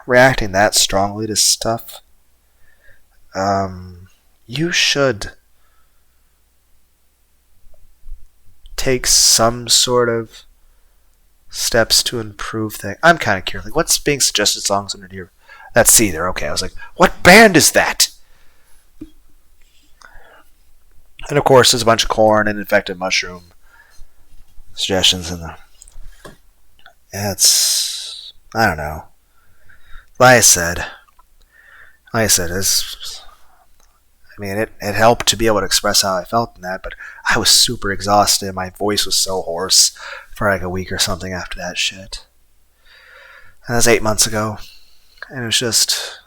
reacting that strongly to stuff, you should take some sort of steps to improve things. I'm kind of curious, like, what's being suggested songs under here That's Seether. Okay, I was like, what band is that? And of course, there's a bunch of corn and infected mushroom suggestions in the. It's, I don't know. Like I said, it's. I mean, it helped to be able to express how I felt in that, but I was super exhausted. My voice was so hoarse for like a week or something after that shit. And that was 8 months ago. And it was just...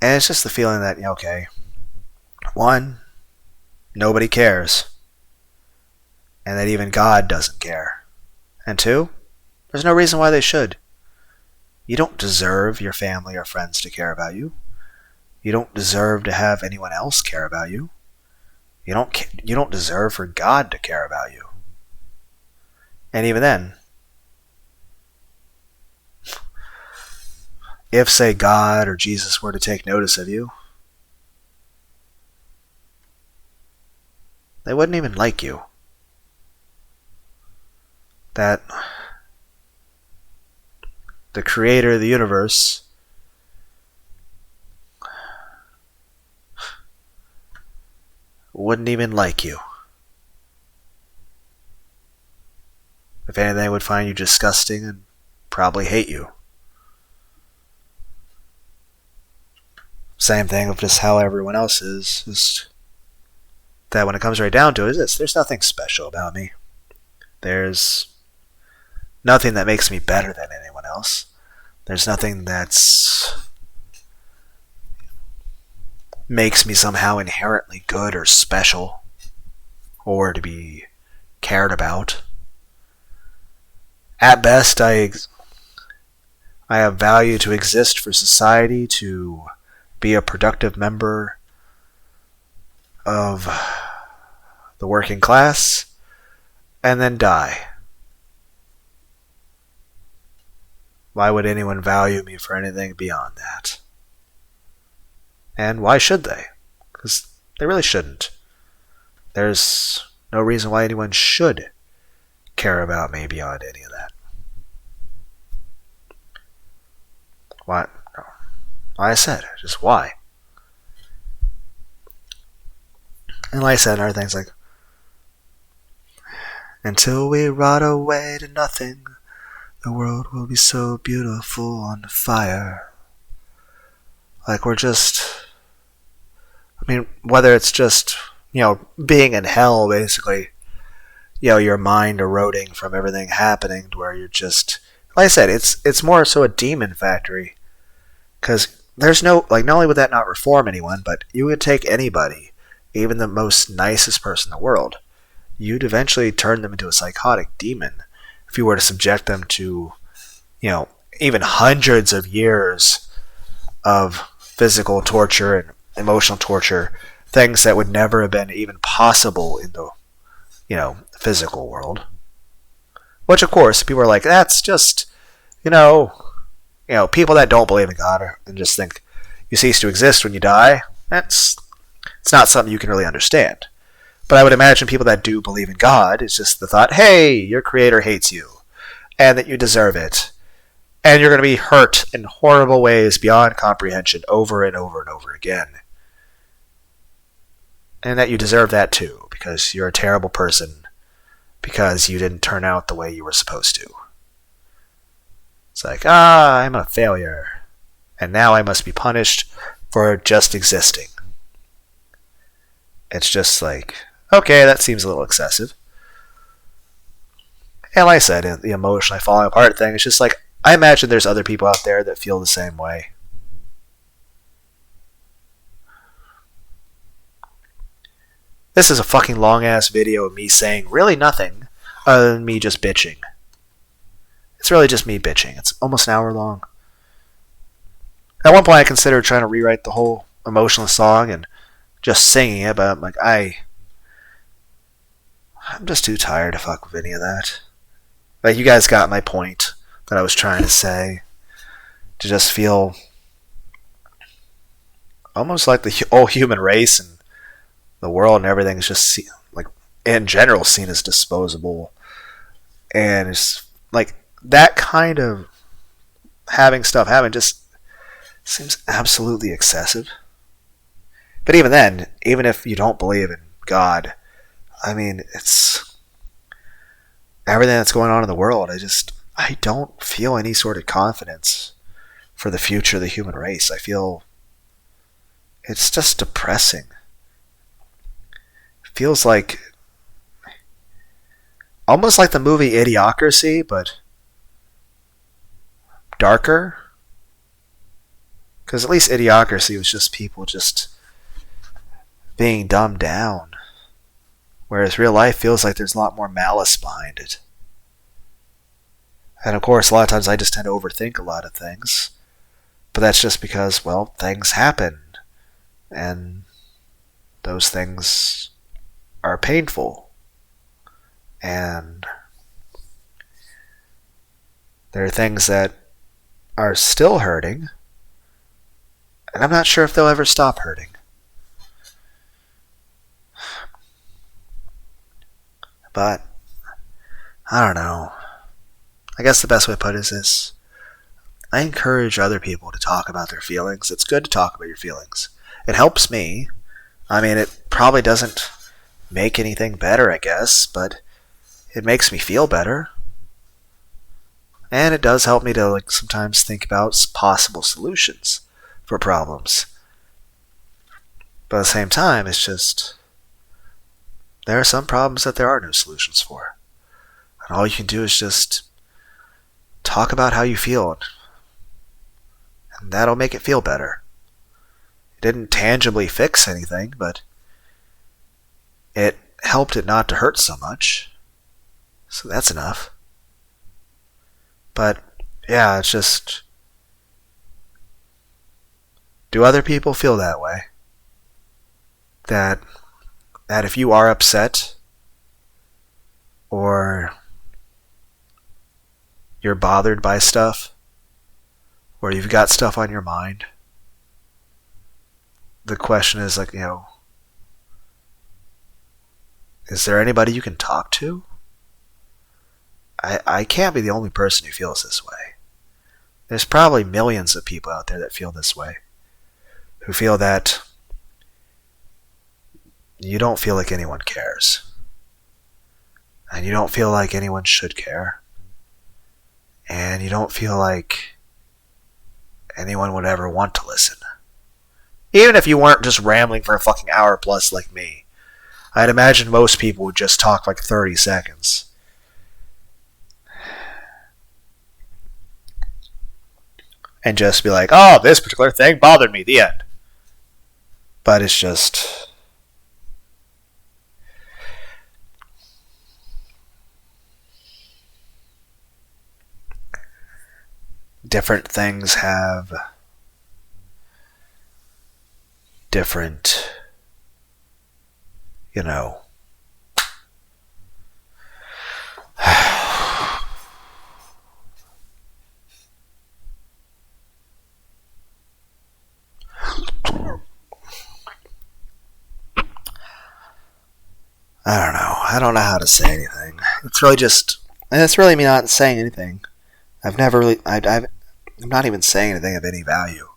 And it's just the feeling that, okay, one, nobody cares. And that even God doesn't care. And two, there's no reason why they should. You don't deserve your family or friends to care about you. You don't deserve to have anyone else care about you. You don't deserve for God to care about you. And even then, if, say, God or Jesus were to take notice of you, they wouldn't even like you. That the creator of the universe wouldn't even like you. If anything, they would find you disgusting and probably hate you. Same thing of just how everyone else is. Just that when it comes right down to it, there's nothing special about me. There's nothing that makes me better than anyone else. There's nothing that's makes me somehow inherently good or special or to be cared about. At best, I have value to exist for society, to be a productive member of the working class, and then die. Why would anyone value me for anything beyond that? And why should they? Because they really shouldn't. There's no reason why anyone should care about me beyond any of that. Why? Like I said, just why? And like I said, other things like, until we rot away to nothing, the world will be so beautiful on fire. Like we're just, I mean, whether it's just, being in hell, basically, your mind eroding from everything happening to where you're just, like I said, it's more so a demon factory. Because there's no, not only would that not reform anyone, but you would take anybody, even the most nicest person in the world, you'd eventually turn them into a psychotic demon if you were to subject them to, even hundreds of years of physical torture and emotional torture, things that would never have been even possible in the, physical world. Which, of course, people are like, that's just, people that don't believe in God and just think you cease to exist when you die, it's not something you can really understand. But I would imagine people that do believe in God, it's just the thought, hey, your creator hates you, and that you deserve it, and you're going to be hurt in horrible ways beyond comprehension over and over and over again. And that you deserve that too, because you're a terrible person, because you didn't turn out the way you were supposed to. It's like, I'm a failure, and now I must be punished for just existing. It's just like, okay, that seems a little excessive. And like I said, the emotionally falling apart thing, it's just like, I imagine there's other people out there that feel the same way. This is a fucking long-ass video of me saying really nothing other than me just bitching. It's really just me bitching. It's almost an hour long. At one point I considered trying to rewrite the whole emotionless song and just singing it, but I'm like, I'm just too tired to fuck with any of that. Like, you guys got my point that I was trying to say. To just feel almost like the whole human race and the world and everything is just, in general, seen as disposable. And it's like, that kind of having stuff happen just seems absolutely excessive. But even then, even if you don't believe in God, I mean, it's everything that's going on in the world. I don't feel any sort of confidence for the future of the human race. I feel it's just depressing. It feels like almost like the movie Idiocracy, but darker. Because at least Idiocracy was just people just being dumbed down. Whereas real life feels like there's a lot more malice behind it. And of course, a lot of times I just tend to overthink a lot of things. But that's just because, well, things happen. And those things are painful. And there are things that are still hurting. And I'm not sure if they'll ever stop hurting. But, I don't know. I guess the best way to put it is this. I encourage other people to talk about their feelings. It's good to talk about your feelings. It helps me. I mean, it probably doesn't make anything better, I guess, but it makes me feel better. And it does help me to sometimes think about possible solutions for problems. But at the same time, it's just there are some problems that there are no solutions for. And all you can do is just talk about how you feel. And that'll make it feel better. It didn't tangibly fix anything, but it helped it not to hurt so much. So that's enough. But, yeah, it's just, do other people feel that way? That if you are upset, or you're bothered by stuff, or you've got stuff on your mind, the question is is there anybody you can talk to? I can't be the only person who feels this way. There's probably millions of people out there that feel this way. Who feel that you don't feel like anyone cares. And you don't feel like anyone should care. And you don't feel like anyone would ever want to listen. Even if you weren't just rambling for a fucking hour plus like me. I'd imagine most people would just talk like 30 seconds. And just be like, oh, this particular thing bothered me, the end. But it's just, different things have different, I don't know. I don't know how to say anything. It's really me not saying anything. I'm not even saying anything of any value.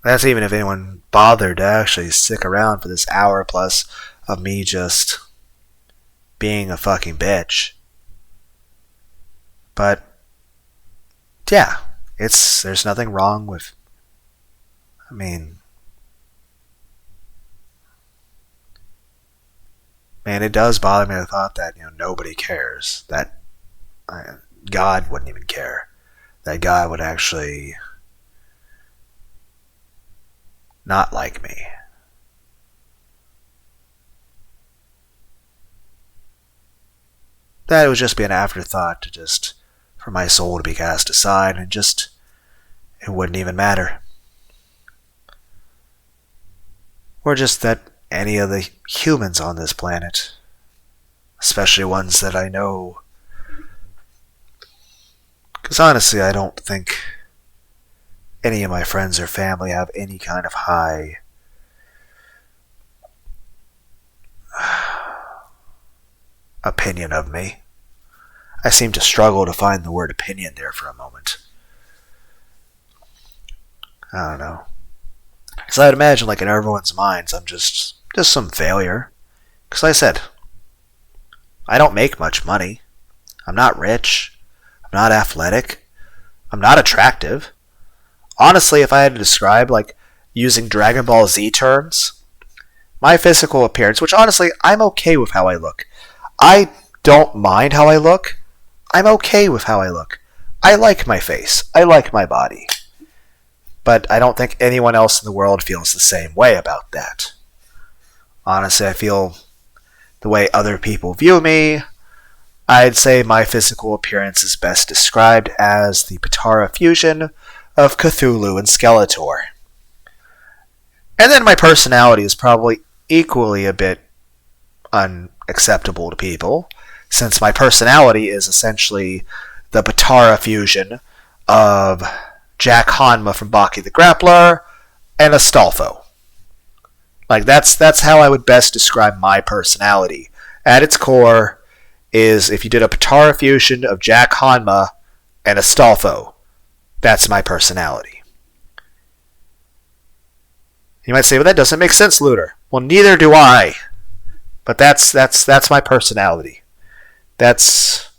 That's even if anyone bothered to actually stick around for this hour plus of me just being a fucking bitch. But, yeah, there's nothing wrong with, man, it does bother me the thought that, nobody cares. That God wouldn't even care. That God would actually not like me. That it would just be an afterthought for my soul to be cast aside, and it wouldn't even matter. Or just that any of the humans on this planet, especially ones that I know, because honestly I don't think any of my friends or family have any kind of high opinion of me. I seem to struggle to find the word opinion there for a moment. I don't know. Because I'd imagine, like, in everyone's minds, I'm just some failure. Because like I said, I don't make much money. I'm not rich. I'm not athletic. I'm not attractive. Honestly, if I had to describe, like, using Dragon Ball Z terms, my physical appearance, which honestly, I'm okay with how I look. I don't mind how I look. I'm okay with how I look. I like my face. I like my body. But I don't think anyone else in the world feels the same way about that. Honestly, I feel the way other people view me, I'd say my physical appearance is best described as the Patara fusion of Cthulhu and Skeletor. And then my personality is probably equally a bit unacceptable to people, since my personality is essentially the Patara fusion of Jack Hanma from Baki the Grappler and Astolfo. Like, that's how I would best describe my personality. At its core is, if you did a Patara fusion of Jack Hanma and Astolfo, that's my personality. You might say, well, that doesn't make sense, Lunar. Well, neither do I. But that's my personality. That's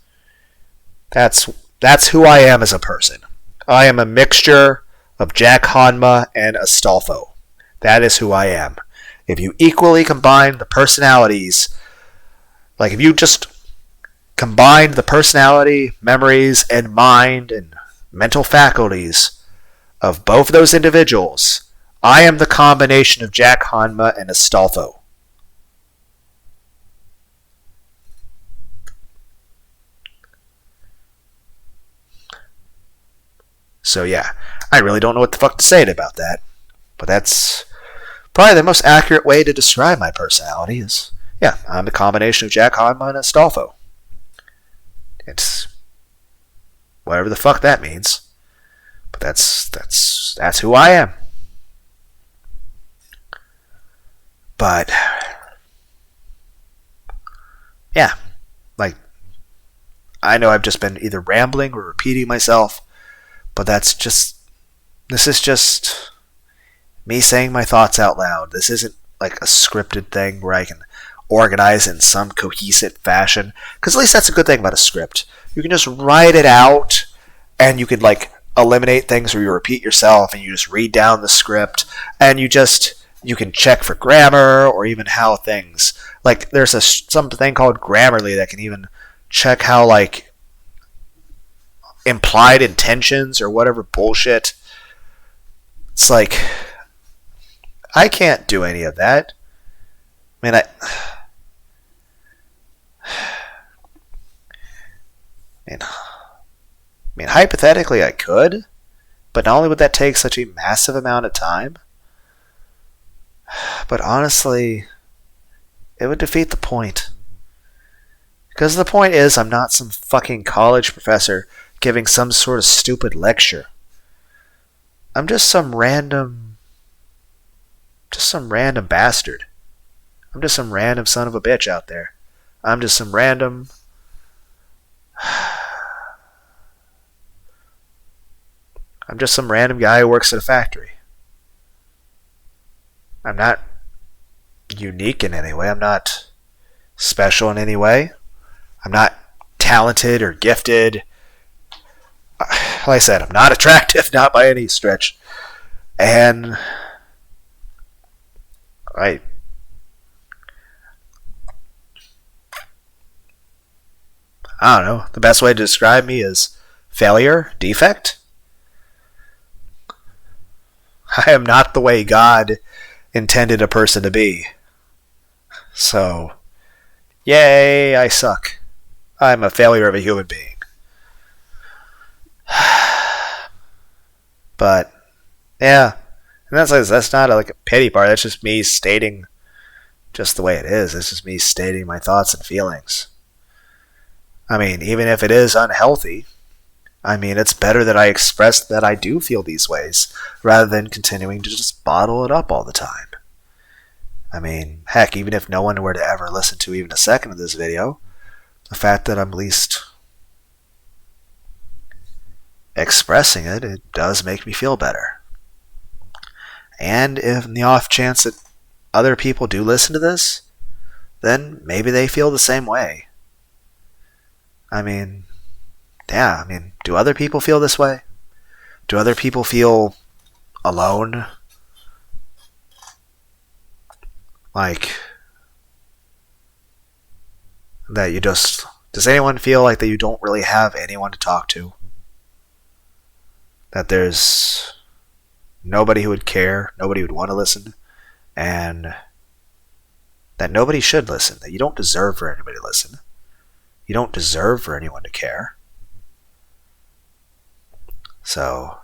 who I am as a person. I am a mixture of Jack Hanma and Astolfo. That is who I am. If you equally combine the personalities, like if you just combined the personality, memories, and mind and mental faculties of both of those individuals, I am the combination of Jack Hanma and Astolfo. So yeah, I really don't know what the fuck to say about that. But that's probably the most accurate way to describe my personality is, yeah, I'm the combination of Jack Hanma and Astolfo. It's whatever the fuck that means. But that's who I am. But yeah, like, I know I've just been either rambling or repeating myself, but this is just me saying my thoughts out loud. This isn't like a scripted thing where I can organize in some cohesive fashion. Because at least that's a good thing about a script. You can just write it out, and you can like eliminate things where you repeat yourself, and you just read down the script, and you can check for grammar or even how things, like there's something called Grammarly that can even check how like implied intentions or whatever bullshit. It's like, I can't do any of that. I mean, hypothetically I could, but not only would that take such a massive amount of time, but honestly, it would defeat the point. Because the point is, I'm not some fucking college professor giving some sort of stupid lecture. I'm just some random bastard. I'm just some random son of a bitch out there. I'm just some random... I'm just some random guy who works at a factory. I'm not unique in any way. I'm not special in any way. I'm not talented or gifted. Like I said, I'm not attractive, not by any stretch. And I don't know. The best way to describe me is failure, defect. I am not the way God intended a person to be. So, yay, I suck. I'm a failure of a human being. But, yeah. And that's not like a pity part. That's just me stating just the way it is. It's just me stating my thoughts and feelings. I mean, even if it is unhealthy, I mean, it's better that I express that I do feel these ways, rather than continuing to just bottle it up all the time. I mean, heck, even if no one were to ever listen to even a second of this video, the fact that I'm at least expressing it, it does make me feel better. And if in the off chance that other people do listen to this, then maybe they feel the same way. I mean, yeah, do other people feel this way? Do other people feel alone? Like, that you just... Does anyone feel like that you don't really have anyone to talk to? That there's nobody who would care, nobody who would want to listen, and that nobody should listen, that you don't deserve for anybody to listen. You don't deserve for anyone to care. So,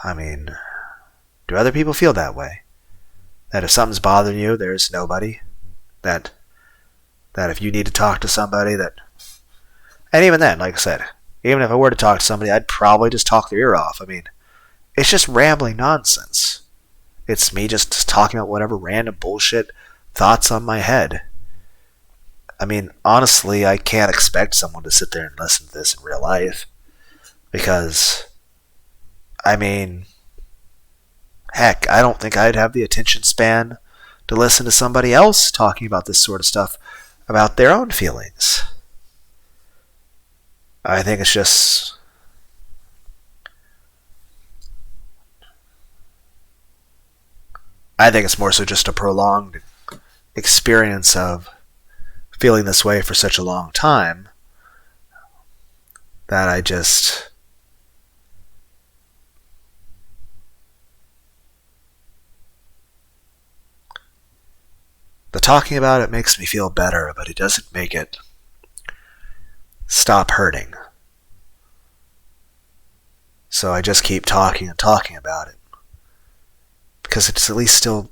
do other people feel that way? That if something's bothering you, there's nobody? That if you need to talk to somebody, that... And even then, like I said, even if I were to talk to somebody, I'd probably just talk their ear off. It's just rambling nonsense. It's me just talking about whatever random bullshit thoughts on my head. Honestly, I can't expect someone to sit there and listen to this in real life. Because, heck, I don't think I'd have the attention span to listen to somebody else talking about this sort of stuff, about their own feelings. I think it's just... I think it's more so just a prolonged experience of feeling this way for such a long time that I just... The talking about it makes me feel better, but it doesn't make it stop hurting. So I just keep talking and talking about it. Because it's at least still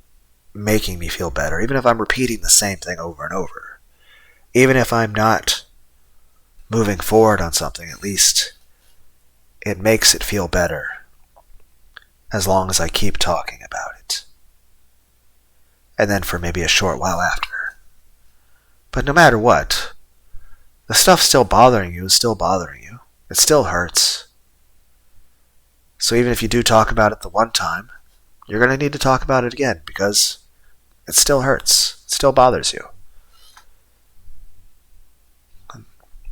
making me feel better, even if I'm repeating the same thing over and over. Even if I'm not moving forward on something, at least it makes it feel better. As long as I keep talking about it. And then for maybe a short while after. But no matter what, the stuff still bothering you is still bothering you. It still hurts. So even if you do talk about it the one time, you're going to need to talk about it again because it still hurts. It still bothers you.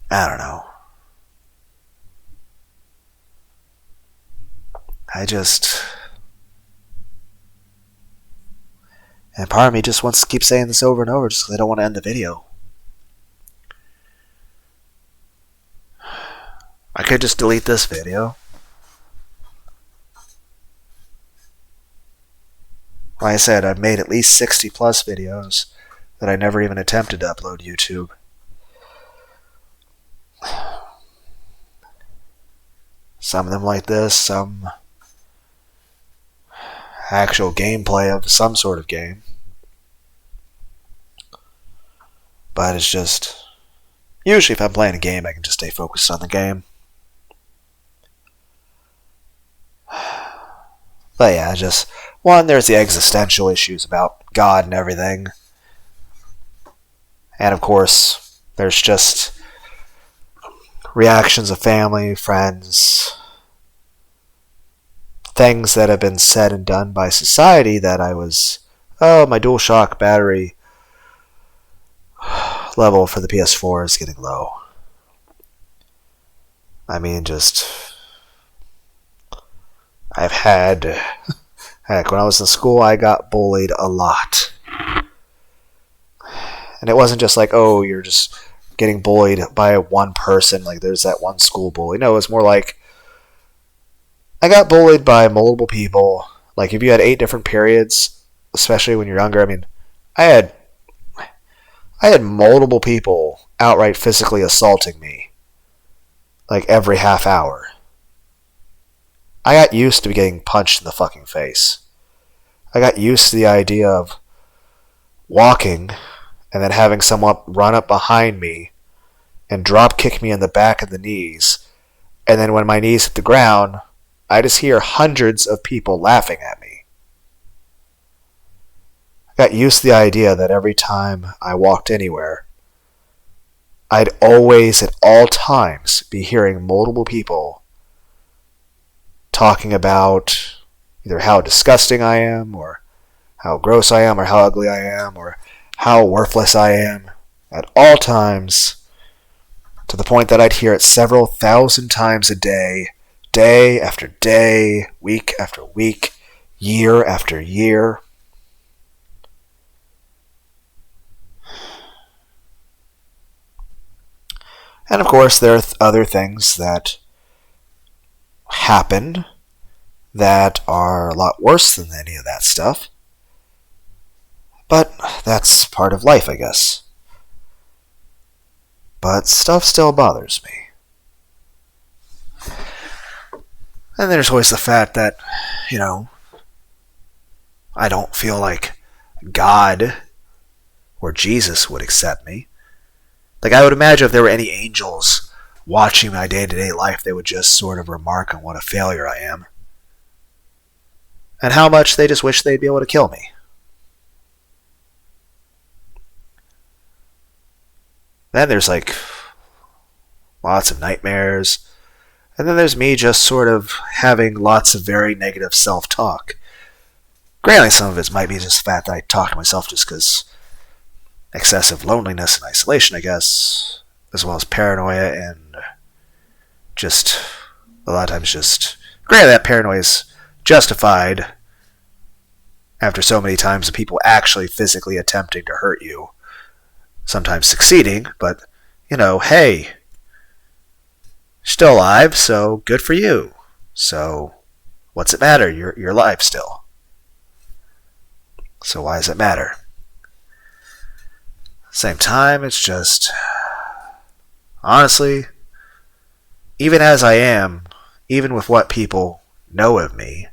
I don't know. And part of me just wants to keep saying this over and over just because I don't want to end the video. I could just delete this video. Like I said, I've made at least 60 plus videos that I never even attempted to upload to YouTube. Some of them like this, some actual gameplay of some sort of game. But it's just... Usually if I'm playing a game, I can just stay focused on the game. But yeah, just... One, there's the existential issues about God and everything. And of course, there's just reactions of family, friends, things that have been said and done by society that I was... Oh, my DualShock battery level for the PS4 is getting low. I've had... Heck, when I was in school, I got bullied a lot. And it wasn't just like, oh, you're just getting bullied by one person, like there's that one school bully. No, it was more like, I got bullied by multiple people. Like, if you had 8 different periods, especially when you're younger, I had multiple people outright physically assaulting me, like, every half hour. I got used to getting punched in the fucking face. I got used to the idea of walking and then having someone run up behind me and drop kick me in the back of the knees. And then when my knees hit the ground, I just hear hundreds of people laughing at me. I got used to the idea that every time I walked anywhere, I'd always, at all times, be hearing multiple people talking about, Either how disgusting I am, or how gross I am, or how ugly I am, or how worthless I am at all times, to the point that I'd hear it several thousand times a day, day after day, week after week, year after year. And of course, there are other things that happen that are a lot worse than any of that stuff. But that's part of life, I guess. But stuff still bothers me. And there's always the fact that, I don't feel like God or Jesus would accept me. Like, I would imagine if there were any angels watching my day-to-day life, they would just sort of remark on what a failure I am. And how much they just wish they'd be able to kill me. Then there's like lots of nightmares. And then there's me just sort of having lots of very negative self-talk. Granted, some of it might be just the fact that I talk to myself just because excessive loneliness and isolation, I guess, as well as paranoia and just a lot of times just... Granted, that paranoia is justified after so many times of people actually physically attempting to hurt you. Sometimes succeeding, but, hey, still alive, so good for you. So, what's it matter? You're alive still. So why does it matter? Same time, it's just, honestly, even as I am, even with what people know of me,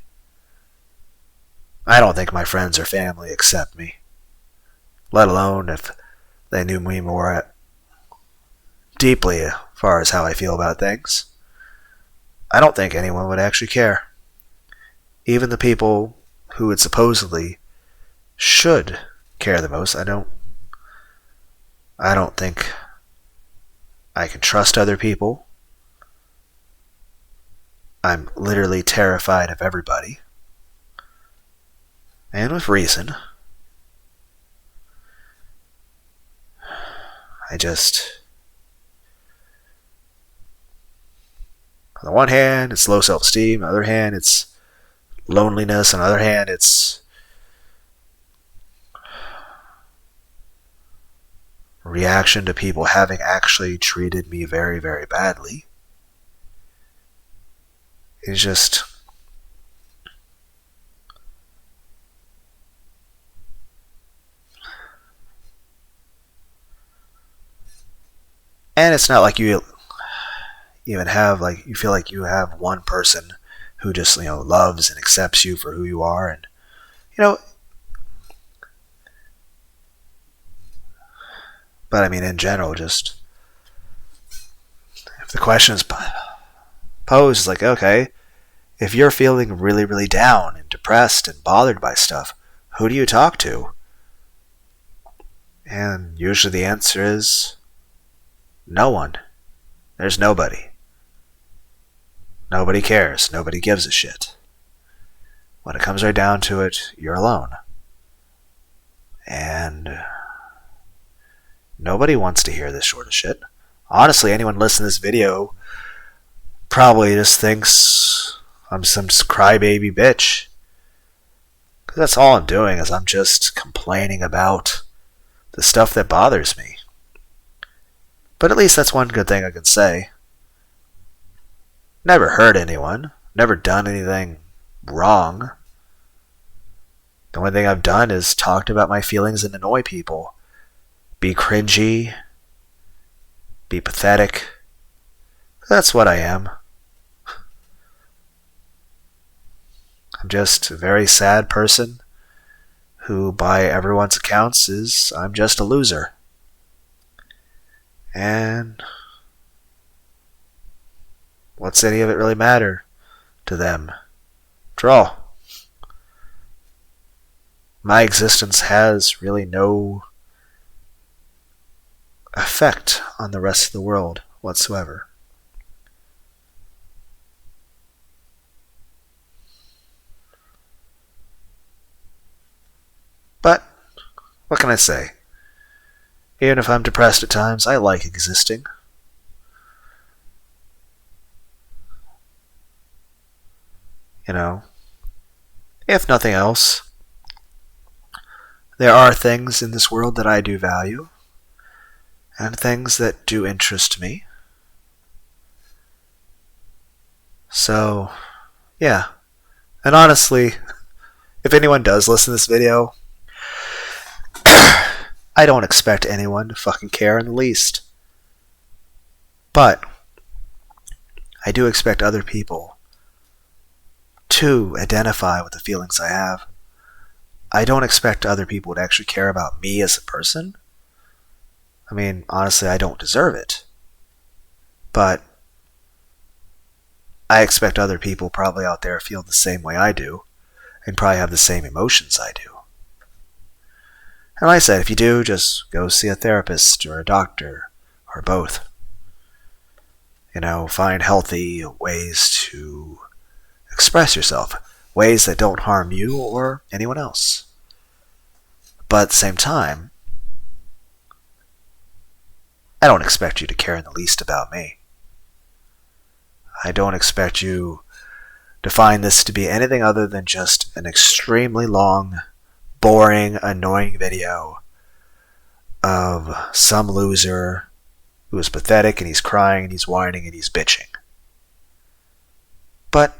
I don't think my friends or family accept me. Let alone if they knew me more deeply as far as how I feel about things. I don't think anyone would actually care. Even the people who would supposedly should care the most, I don't think I can trust other people. I'm literally terrified of everybody. And with reason. On the one hand, it's low self-esteem. On the other hand, it's loneliness. On the other hand, it's reaction to people having actually treated me very, very badly. It's just... And it's not like you even have, you feel like you have one person who just, loves and accepts you for who you are. And, but I mean, in general, just, if the question is posed, like, okay, if you're feeling really, really down and depressed and bothered by stuff, who do you talk to? And usually the answer is no one. There's nobody. Nobody cares. Nobody gives a shit. When it comes right down to it, you're alone. And nobody wants to hear this sort of shit. Honestly, anyone listening to this video probably just thinks I'm some crybaby bitch. Because that's all I'm doing is I'm just complaining about the stuff that bothers me. But at least that's one good thing I can say. Never hurt anyone. Never done anything wrong. The only thing I've done is talked about my feelings and annoy people. Be cringy. Be pathetic. That's what I am. I'm just a very sad person who, by everyone's accounts, I'm just a loser. And what's any of it really matter to them? After all, my existence has really no effect on the rest of the world whatsoever. What can I say? Even if I'm depressed at times, I like existing. You know, if nothing else, there are things in this world that I do value, and things that do interest me. So, yeah. And honestly, if anyone does listen to this video, I don't expect anyone to fucking care in the least. But I do expect other people to identify with the feelings I have. I don't expect other people to actually care about me as a person. I mean, honestly, I don't deserve it. But I expect other people probably out there feel the same way I do, and probably have the same emotions I do. And like I said, if you do, just go see a therapist or a doctor, or both. You know, find healthy ways to express yourself, ways that don't harm you or anyone else. But at the same time, I don't expect you to care in the least about me. I don't expect you to find this to be anything other than just an extremely long, boring, annoying video of some loser who is pathetic and he's crying and he's whining and he's bitching. But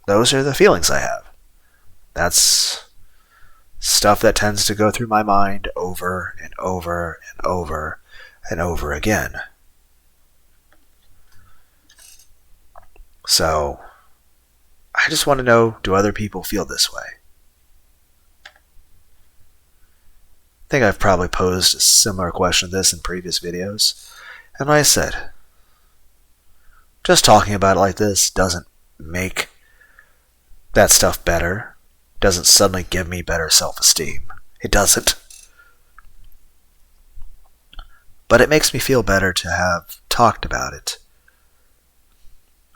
those are the feelings I have. That's stuff that tends to go through my mind over and over and over and over again. So, I just want to know, do other people feel this way? I think I've probably posed a similar question to this in previous videos. And like I said, just talking about it like this doesn't make that stuff better. Doesn't suddenly give me better self-esteem. It doesn't. But it makes me feel better to have talked about it.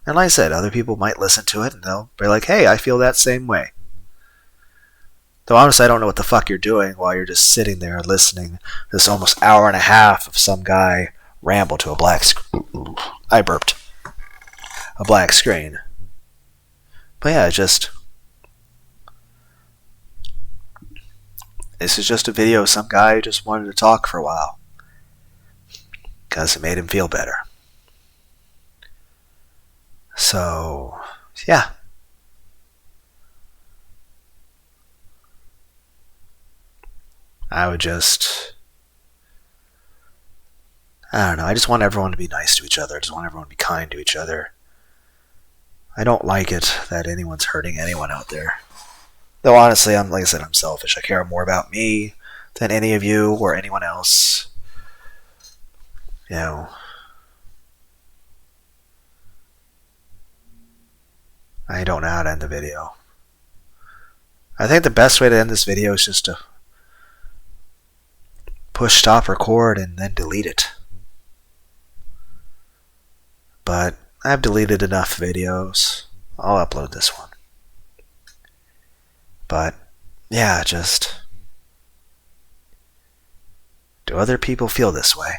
And like I said, other people might listen to it and they'll be like, hey, I feel that same way. Though honestly, I don't know what the fuck you're doing while you're just sitting there listening to this almost hour and a half of some guy ramble to a black screen. I burped. A black screen. But yeah, this is just a video of some guy who just wanted to talk for a while. Because it made him feel better. So, yeah. I don't know, I just want everyone to be nice to each other. I just want everyone to be kind to each other. I don't like it that anyone's hurting anyone out there. Though honestly, like I said, I'm selfish. I care more about me than any of you or anyone else. You know, I don't know how to end the video. I think the best way to end this video is just to push stop record and then delete it. But I've deleted enough videos. I'll upload this one. But yeah, just, do other people feel this way?